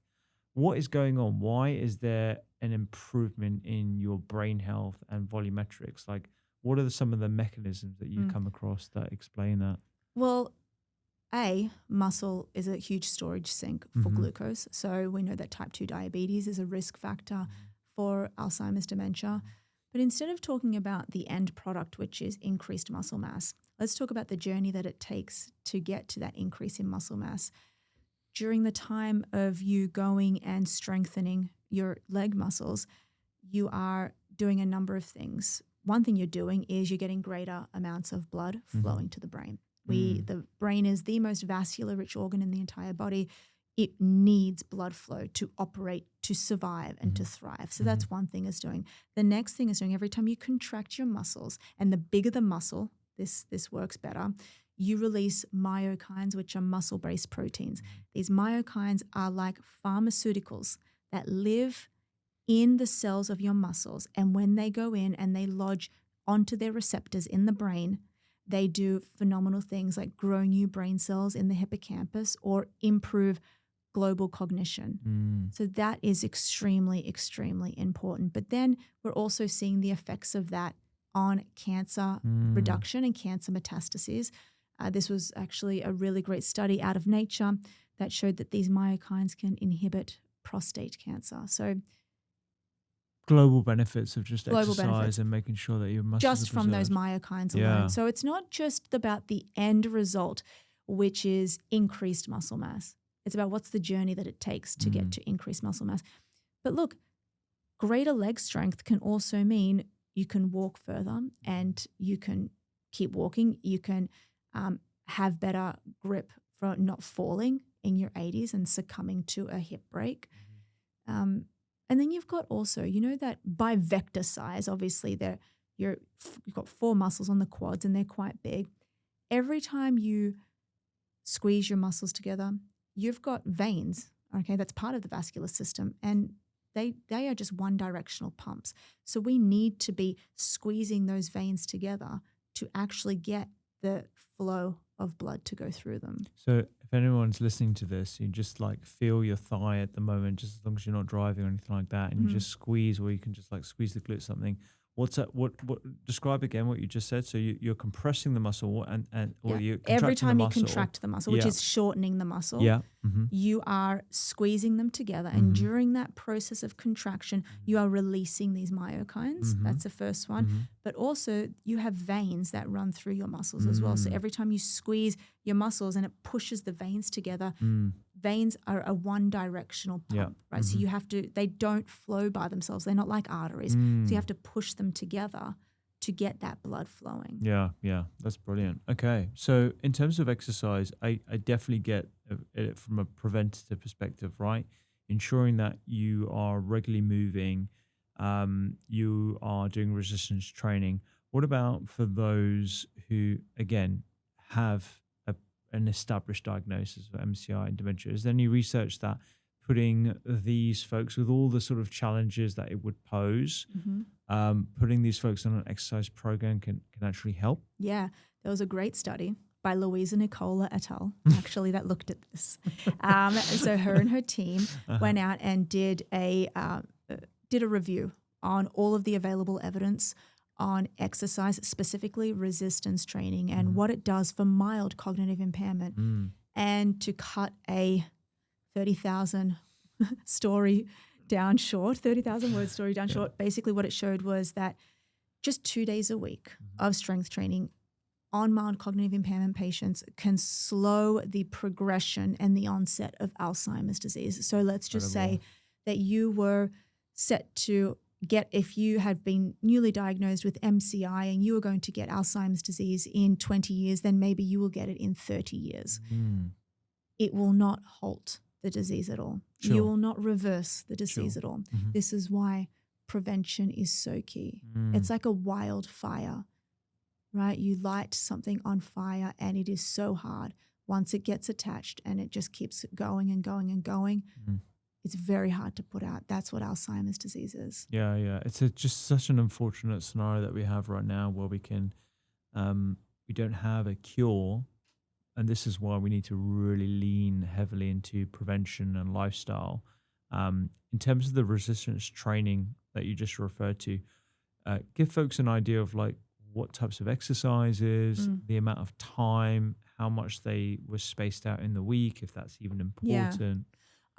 what is going on? Why is there an improvement in your brain health and volumetrics? Like, what are some of the mechanisms that you come across that explain that? Well, muscle is a huge storage sink for glucose. So we know that type 2 diabetes is a risk factor for Alzheimer's dementia. But instead of talking about the end product, which is increased muscle mass, let's talk about the journey that it takes to get to that increase in muscle mass. During the time of you going and strengthening your leg muscles, you are doing a number of things. One thing you're doing is you're getting greater amounts of blood flowing to the brain. The brain is the most vascular rich organ in the entire body. It needs blood flow to operate, to survive, and to thrive. So that's one thing it's doing. The next thing it's doing, every time you contract your muscles, and the bigger the muscle, this works better, you release myokines, which are muscle-based proteins. These myokines are like pharmaceuticals that live in the cells of your muscles. And when they go in and they lodge onto their receptors in the brain, they do phenomenal things like grow new brain cells in the hippocampus or improve global cognition. So that is extremely, extremely important. But then we're also seeing the effects of that on cancer reduction and cancer metastases. This was actually a really great study out of Nature that showed that these myokines can inhibit prostate cancer. So global benefits of just Global exercise benefits. and making sure that your muscles just are from those preserved. myokines Yeah. alone. So it's not just about the end result, which is increased muscle mass. It's about what's the journey that it takes to get to increased muscle mass. But look, greater leg strength can also mean you can walk further and you can keep walking. You can have better grip for not falling in your 80s and succumbing to a hip break. And then you've got also, you know, that by vector size, obviously you've got 4 muscles on the quads and they're quite big. Every time you squeeze your muscles together, you've got veins, okay, that's part of the vascular system, and they are just one directional pumps. So we need to be squeezing those veins together to actually get the flow of blood to go through them. So if anyone's listening to this, you just like feel your thigh at the moment, just as long as you're not driving or anything like that, and you just squeeze, or you can just like squeeze the glute something. What's that? What? Describe again what you just said. So you're compressing the muscle, or you every time the you muscle. contract the muscle, which is shortening the muscle, you are squeezing them together, and during that process of contraction, you are releasing these myokines. That's the first one. But also, you have veins that run through your muscles as well. So every time you squeeze your muscles and it pushes the veins together, veins are a one-directional pump, right? So you have to, they don't flow by themselves. They're not like arteries. So you have to push them together to get that blood flowing. Yeah, that's brilliant. Okay, so in terms of exercise, I definitely get it from a preventative perspective, right? Ensuring that you are regularly moving, you are doing resistance training. What about for those who, again, have an established diagnosis of MCI and dementia? Is there any research that putting these folks with all the sort of challenges that it would pose, putting these folks on an exercise program can actually help? Yeah, there was a great study by Louisa Nicola et al. Actually, that looked at this. So her and her team went out and did a review on all of the available evidence on exercise, specifically resistance training, and what it does for mild cognitive impairment. And to cut a 30,000 story down short, 30,000 word story down short, basically what it showed was that just 2 days a week of strength training on mild cognitive impairment patients can slow the progression and the onset of Alzheimer's disease. So let's just say that you were set to get, if you had been newly diagnosed with MCI and you were going to get Alzheimer's disease in 20 years, then maybe you will get it in 30 years. It will not halt the disease at all. Sure. You will not reverse the disease at all. This is why prevention is so key. It's like a wildfire, right? You light something on fire and it is so hard. Once it gets attached and it just keeps going and going and going, it's very hard to put out. That's what Alzheimer's disease is. Yeah. It's just such an unfortunate scenario that we have right now where we don't have a cure. And this is why we need to really lean heavily into prevention and lifestyle. In terms of the resistance training that you just referred to, give folks an idea of like what types of exercises, the amount of time, how much they were spaced out in the week, if that's even important. Yeah.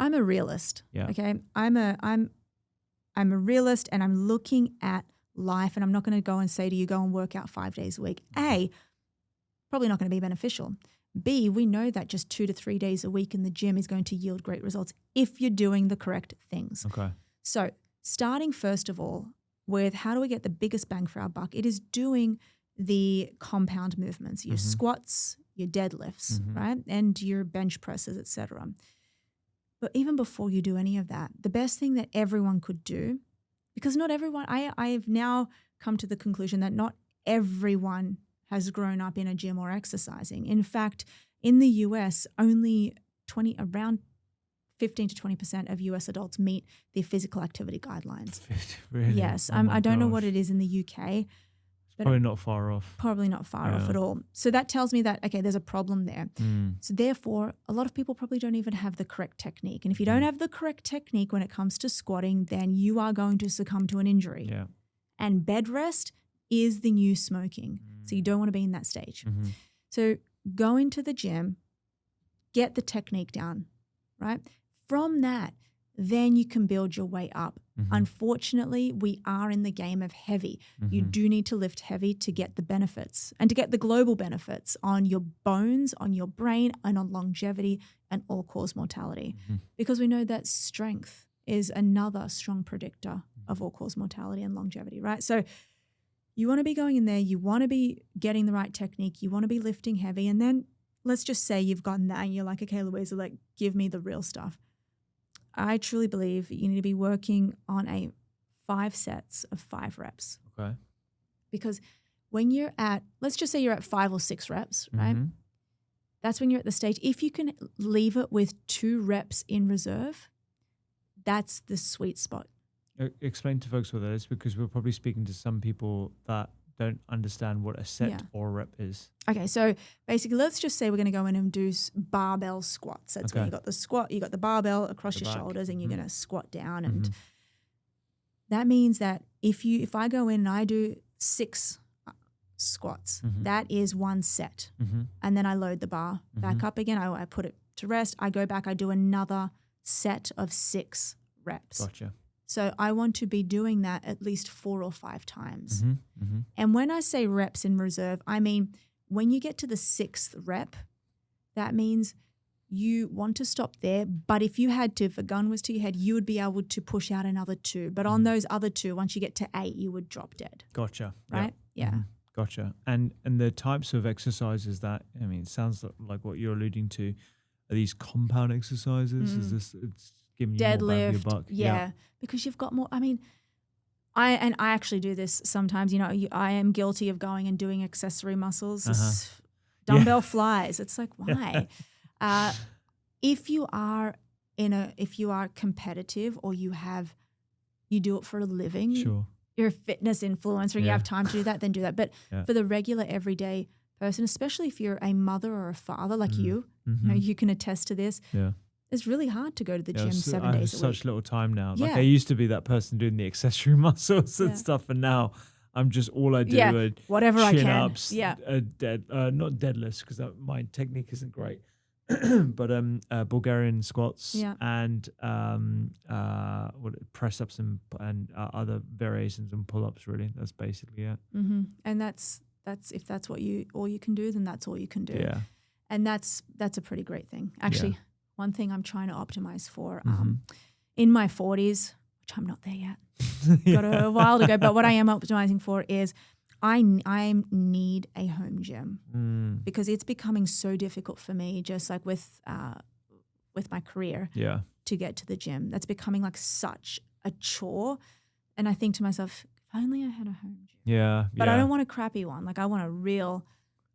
I'm a realist. Yeah. Okay. I'm a realist, and I'm looking at life, and I'm not going to go and say to you, go and work out 5 days a week. A, probably not going to be beneficial. B, we know that just 2 to 3 days a week in the gym is going to yield great results if you're doing the correct things. Okay. So starting first of all with how do we get the biggest bang for our buck, it is doing the compound movements, your squats, your deadlifts, right? And your bench presses, etc. But even before you do any of that, the best thing that everyone could do, because not everyone, I have now come to the conclusion that not everyone has grown up in a gym or exercising. In fact, in the US, only around 15 to 20% of US adults meet the physical activity guidelines. Really? Yes. Oh I don't know gosh. what it is in the UK. But Probably not far off. Probably not far off at all. So that tells me that, okay, there's a problem there. So therefore, a lot of people probably don't even have the correct technique. And if you don't have the correct technique when it comes to squatting, then you are going to succumb to an injury. Yeah. And bed rest is the new smoking. So you don't want to be in that stage. So go into the gym, get the technique down, right? From that, then you can build your way up. Unfortunately, we are in the game of heavy. You do need to lift heavy to get the benefits and to get the global benefits on your bones, on your brain, and on longevity and all-cause mortality. Because we know that strength is another strong predictor of all-cause mortality and longevity, right? So you want to be going in there, you want to be getting the right technique, you want to be lifting heavy, and then let's just say you've gotten that and you're like, okay, Louisa, like, give me the real stuff. I truly believe you need to be working on 5 sets of 5 reps. Okay. Because when you're at, let's just say you're at 5 or 6 reps, right? That's when you're at the stage. If you can leave it with 2 reps in reserve, that's the sweet spot. Explain to folks what that is, because we're probably speaking to some people that don't understand what a set or rep is. Okay, so basically, let's just say we're going to go in and do barbell squats. That's when you got the squat, you got the barbell across your shoulders, and you're going to squat down. And that means that if I go in and I do 6 squats, that is 1 set. And then I load the bar back up again. I put it to rest. I go back. I do another set of 6 reps. Gotcha. So I want to be doing that at least 4 or 5 times. And when I say reps in reserve, I mean when you get to the 6th rep, that means you want to stop there. But if you had to, if a gun was to your head, you would be able to push out another 2. But on those other 2, once you get to 8, you would drop dead. Gotcha. Right? Yep. Yeah. Gotcha. And the types of exercises that, I mean, it sounds like what you're alluding to, are these compound exercises? Is this, it's giving you more bang for your Deadlift, buck? yeah, because you've got more. I mean, I actually do this sometimes. You know, I am guilty of going and doing accessory muscles, dumbbell flies. It's like, why? If you are competitive or you do it for a living, you're a fitness influencer and you have time to do that, then do that. But for the regular everyday person, especially if you're a mother or a father like you know, you can attest to this. Yeah. It's really hard to go to the gym 7 days a week. Such little time now. Like I used to be that person doing the accessory muscles and stuff, and now I'm just all I do are whatever I can. Chin-ups, not deadlifts because my technique isn't great, but Bulgarian squats and press ups and other variations and pull ups. Really, that's basically it. And that's if that's what all you can do, then that's all you can do. Yeah, and that's a pretty great thing, actually. Yeah. One thing I'm trying to optimize for in my 40s, which I'm not there yet, got a while to go, but what I am optimizing for is I need a home gym because it's becoming so difficult for me, just like with my career, to get to the gym. That's becoming like such a chore. And I think to myself, if only I had a home gym. Yeah. But I don't want a crappy one. Like I want a real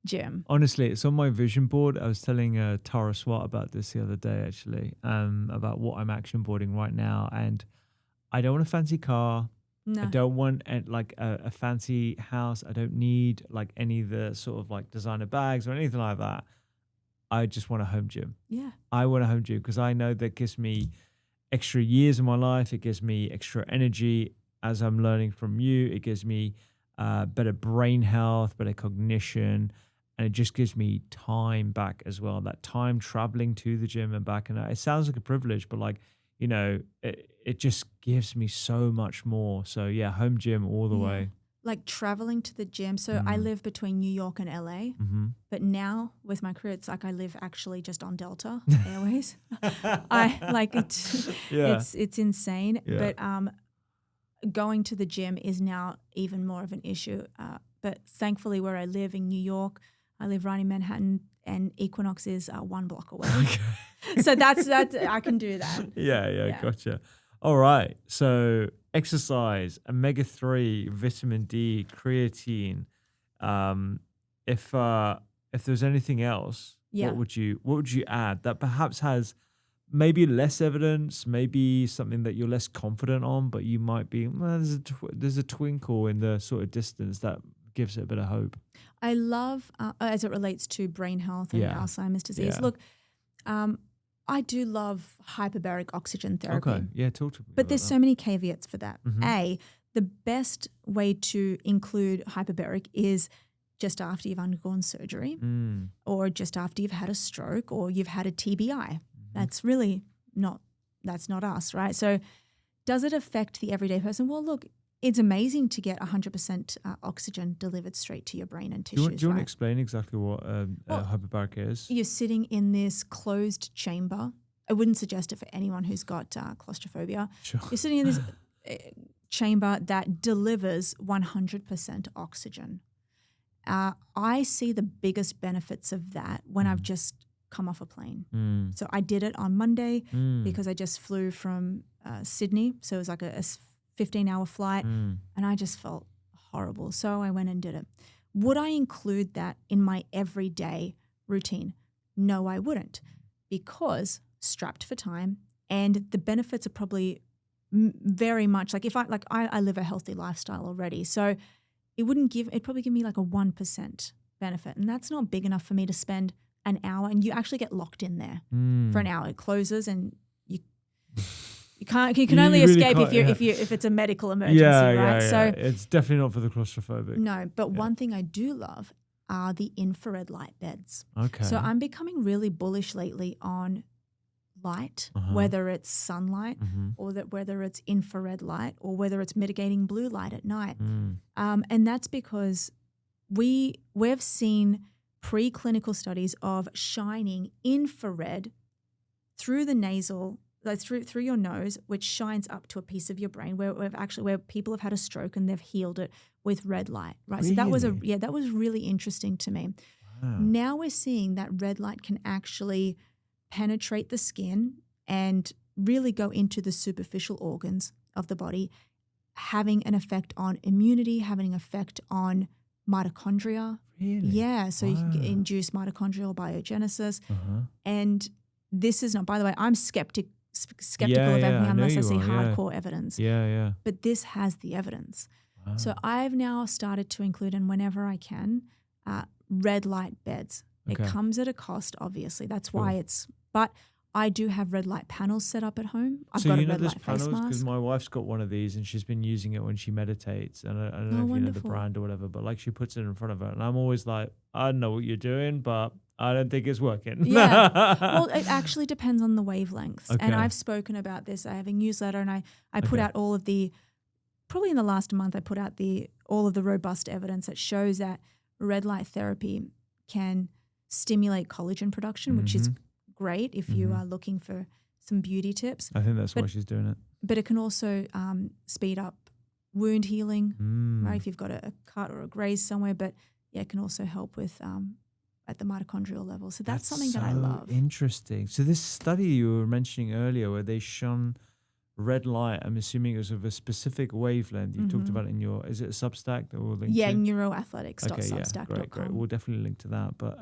gym. Honestly, it's on my vision board. I was telling Tara Swat about this the other day, actually, about what I'm action boarding right now. And I don't want a fancy car. No. I don't want a fancy house. I don't need like any of the sort of like designer bags or anything like that. I just want a home gym. Yeah. I want a home gym because I know that gives me extra years in my life. It gives me extra energy as I'm learning from you. It gives me better brain health, better cognition. And it just gives me time back as well. That time traveling to the gym and back. And it sounds like a privilege, but like, it just gives me so much more. So yeah, home gym all the way. Like traveling to the gym. So I live between New York and LA, but now with my career, it's like I live actually just on Delta Airways. I like it. It's insane. But going to the gym is now even more of an issue. But thankfully, where I live in New York, I live right in Manhattan, and Equinox is 1 block away. So that's I can do that. Yeah, gotcha. All right. So exercise, omega-3, vitamin D, creatine. If there's anything else, what would you add that perhaps has maybe less evidence, maybe something that you're less confident on, but you might be, there's a twinkle in the sort of distance that gives it a bit of hope? I love, as it relates to brain health and Alzheimer's disease. Look, I do love hyperbaric oxygen therapy. Okay, yeah, talk to me. But there's so many caveats for that. The best way to include hyperbaric is just after you've undergone surgery or just after you've had a stroke or you've had a TBI. That's really that's not us, right? So does it affect the everyday person? Well, look, it's amazing to get 100% oxygen delivered straight to your brain and tissues. Do you want to explain exactly what hyperbaric is? You're sitting in this closed chamber. I wouldn't suggest it for anyone who's got claustrophobia. Sure. You're sitting in this chamber that delivers 100% oxygen. I see the biggest benefits of that when I've just come off a plane. So I did it on Monday because I just flew from Sydney. So it was like a 15-hour flight and I just felt horrible. So I went and did it. Would I include that in my everyday routine? No, I wouldn't, because strapped for time, and the benefits are probably very much like I live a healthy lifestyle already. So it'd probably give me like a 1% benefit, and that's not big enough for me to spend an hour, and you actually get locked in there for an hour. It closes and you can only escape if it's a medical emergency, right? So it's definitely not for the claustrophobic. No, but one thing I do love are the infrared light beds. Okay. So I'm becoming really bullish lately on light, whether it's sunlight or whether it's infrared light or whether it's mitigating blue light at night. And that's because we've seen preclinical studies of shining infrared through the nasal, like through your nose, which shines up to a piece of your brain where people have had a stroke and they've healed it with red light, right? Really? So that was really interesting to me. Wow. Now we're seeing that red light can actually penetrate the skin and really go into the superficial organs of the body, having an effect on immunity, having an effect on mitochondria. Really? Yeah, so you can induce mitochondrial biogenesis. And this is not, by the way, I'm skeptical of everything unless I see hardcore evidence. Yeah. But this has the evidence. Wow. So I've now started to include, and whenever I can, red light beds. Okay. It comes at a cost, obviously. That's why but I do have red light panels set up at home. I've got a red light face mask. Because my wife's got one of these and she's been using it when she meditates. And I don't know if you know the brand or whatever, but like she puts it in front of her. And I'm always like, I don't know what you're doing, but I don't think it's working. Yeah. Well, it actually depends on the wavelengths. Okay. And I've spoken about this. I have a newsletter and I put out all of the, probably in the last month, I put out all of the robust evidence that shows that red light therapy can stimulate collagen production, which is great if you are looking for some beauty tips. I think that's why she's doing it. But it can also speed up wound healing, right? If you've got a cut or a graze somewhere, but it can also help with at the mitochondrial level. So that's something that I love. Interesting. So this study you were mentioning earlier where they shone red light, I'm assuming it was of a specific wavelength. You talked about it in your, is it a Substack that we'll link to? neuroathletics.substack.com. Great. We'll definitely link to that. But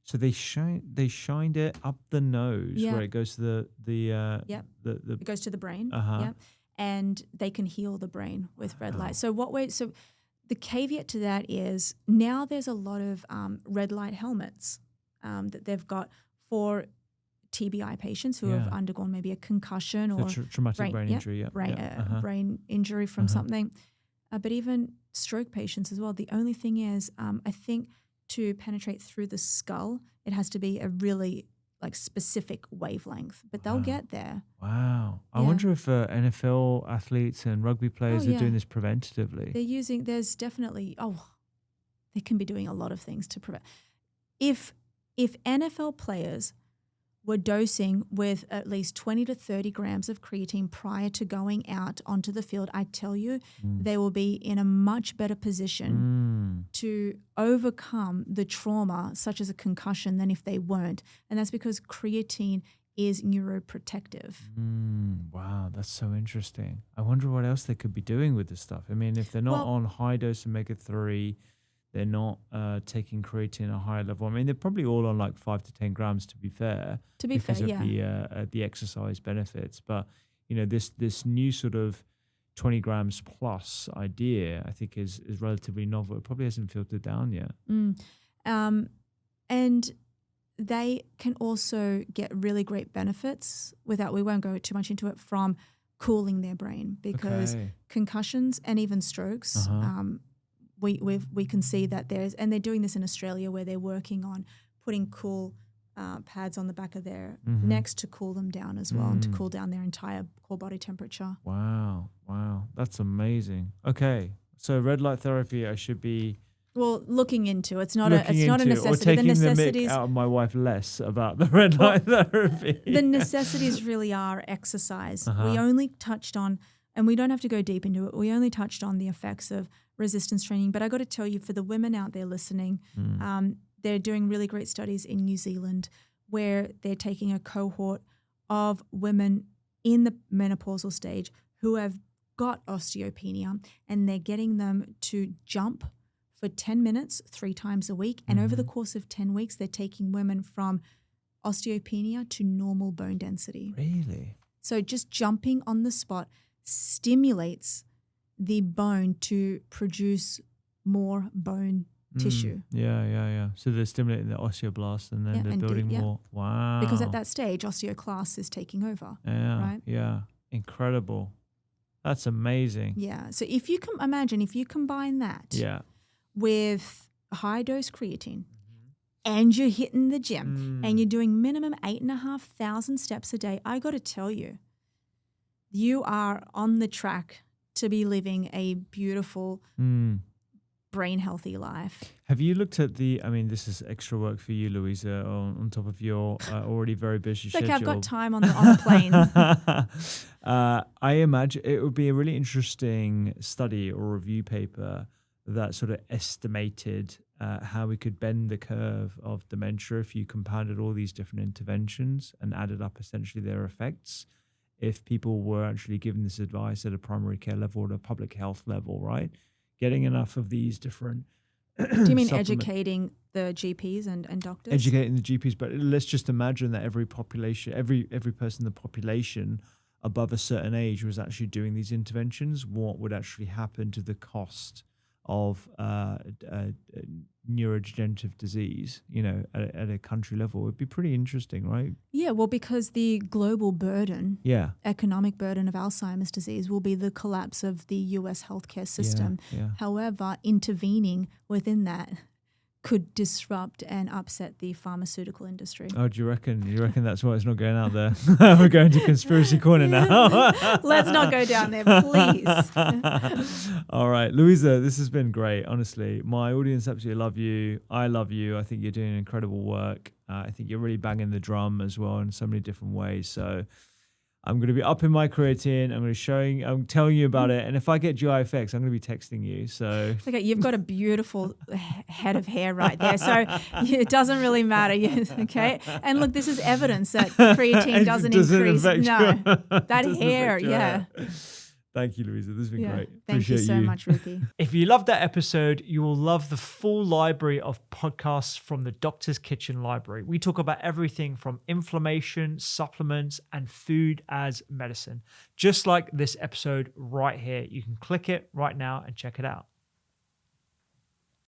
so they shined it up the nose where it goes to it goes to the brain. And they can heal the brain with red light. So the caveat to that is now there's a lot of red light helmets that they've got for TBI patients who have undergone maybe a concussion or traumatic brain injury. Brain injury from something, but even stroke patients as well. The only thing is, I think to penetrate through the skull, it has to be a really like specific wavelength, but they'll get there. Wow. I Yeah. wonder if NFL athletes and rugby players are doing this preventatively. There's definitely, they can be doing a lot of things to prevent. If NFL players were dosing with at least 20 to 30 grams of creatine prior to going out onto the field, I tell you, they will be in a much better position to overcome the trauma, such as a concussion, than if they weren't. And that's because creatine is neuroprotective. Wow, that's so interesting. I wonder what else they could be doing with this stuff. I mean, if they're not on high dose omega-3, they're not taking creatine at a higher level. I mean, they're probably all on like 5 to 10 grams, to be fair. Because of the exercise benefits. But, this new sort of 20 grams plus idea, I think is relatively novel. It probably hasn't filtered down yet. And they can also get really great benefits we won't go too much into it, from cooling their brain, because concussions and even strokes, we can see that and they're doing this in Australia, where they're working on putting cool pads on the back of their necks to cool them down as well, and to cool down their entire core body temperature. Wow. That's amazing. Okay. So red light therapy, I should be looking into. It's not a necessity. Or taking the mick out of my wife less about the red light therapy. The necessities really are exercise. We only touched on, and we don't have to go deep into it, we only touched on the effects of resistance training. But I got to tell you, for the women out there listening, they're doing really great studies in New Zealand, where they're taking a cohort of women in the menopausal stage who have got osteopenia, and they're getting them to jump for 10 minutes 3 times a week. And over the course of 10 weeks, they're taking women from osteopenia to normal bone density. Really? So just jumping on the spot stimulates the bone to produce more bone tissue. Yeah. So they're stimulating the osteoblast, and then they're building more. Wow. Because at that stage, osteoclast is taking over. Yeah. Right? Yeah. Incredible. That's amazing. Yeah. So if you combine that with high dose creatine, and you're hitting the gym, and you're doing minimum 8,500 steps a day, I got to tell you, you are on the track to be living a beautiful, brain healthy life. Have you looked at this is extra work for you, Louisa, on top of your already very busy schedule. I've got time on the plane. I imagine it would be a really interesting study or review paper that sort of estimated how we could bend the curve of dementia if you compounded all these different interventions and added up essentially their effects. If people were actually given this advice at a primary care level or a public health level, right? Getting enough of these different Do you mean educating the GPs and doctors? Educating the GPs, but let's just imagine that every person in the population above a certain age was actually doing these interventions. What would actually happen to the cost of neurodegenerative disease, at a country level? It'd be pretty interesting, right? Yeah, well, because the global burden, economic burden of Alzheimer's disease will be the collapse of the US healthcare system. Yeah. However, intervening within that could disrupt and upset the pharmaceutical industry. Oh, do you reckon? That's why it's not going out there? We're going to conspiracy corner now. Let's not go down there, please. All right, Louisa, this has been great. Honestly, my audience absolutely love you. I love you. I think you're doing incredible work. I think you're really banging the drum as well in so many different ways. So I'm going to be upping my creatine. I'm telling you about it. And if I get GI effects, I'm going to be texting you. So okay, you've got a beautiful head of hair right there. So it doesn't really matter. Okay. And look, this is evidence that creatine doesn't increase. That hair. Yeah. Thank you, Louisa. This has been great. Thank you so much, Ruthie. If you loved that episode, you will love the full library of podcasts from the Doctor's Kitchen Library. We talk about everything from inflammation, supplements, and food as medicine. Just like this episode right here. You can click it right now and check it out.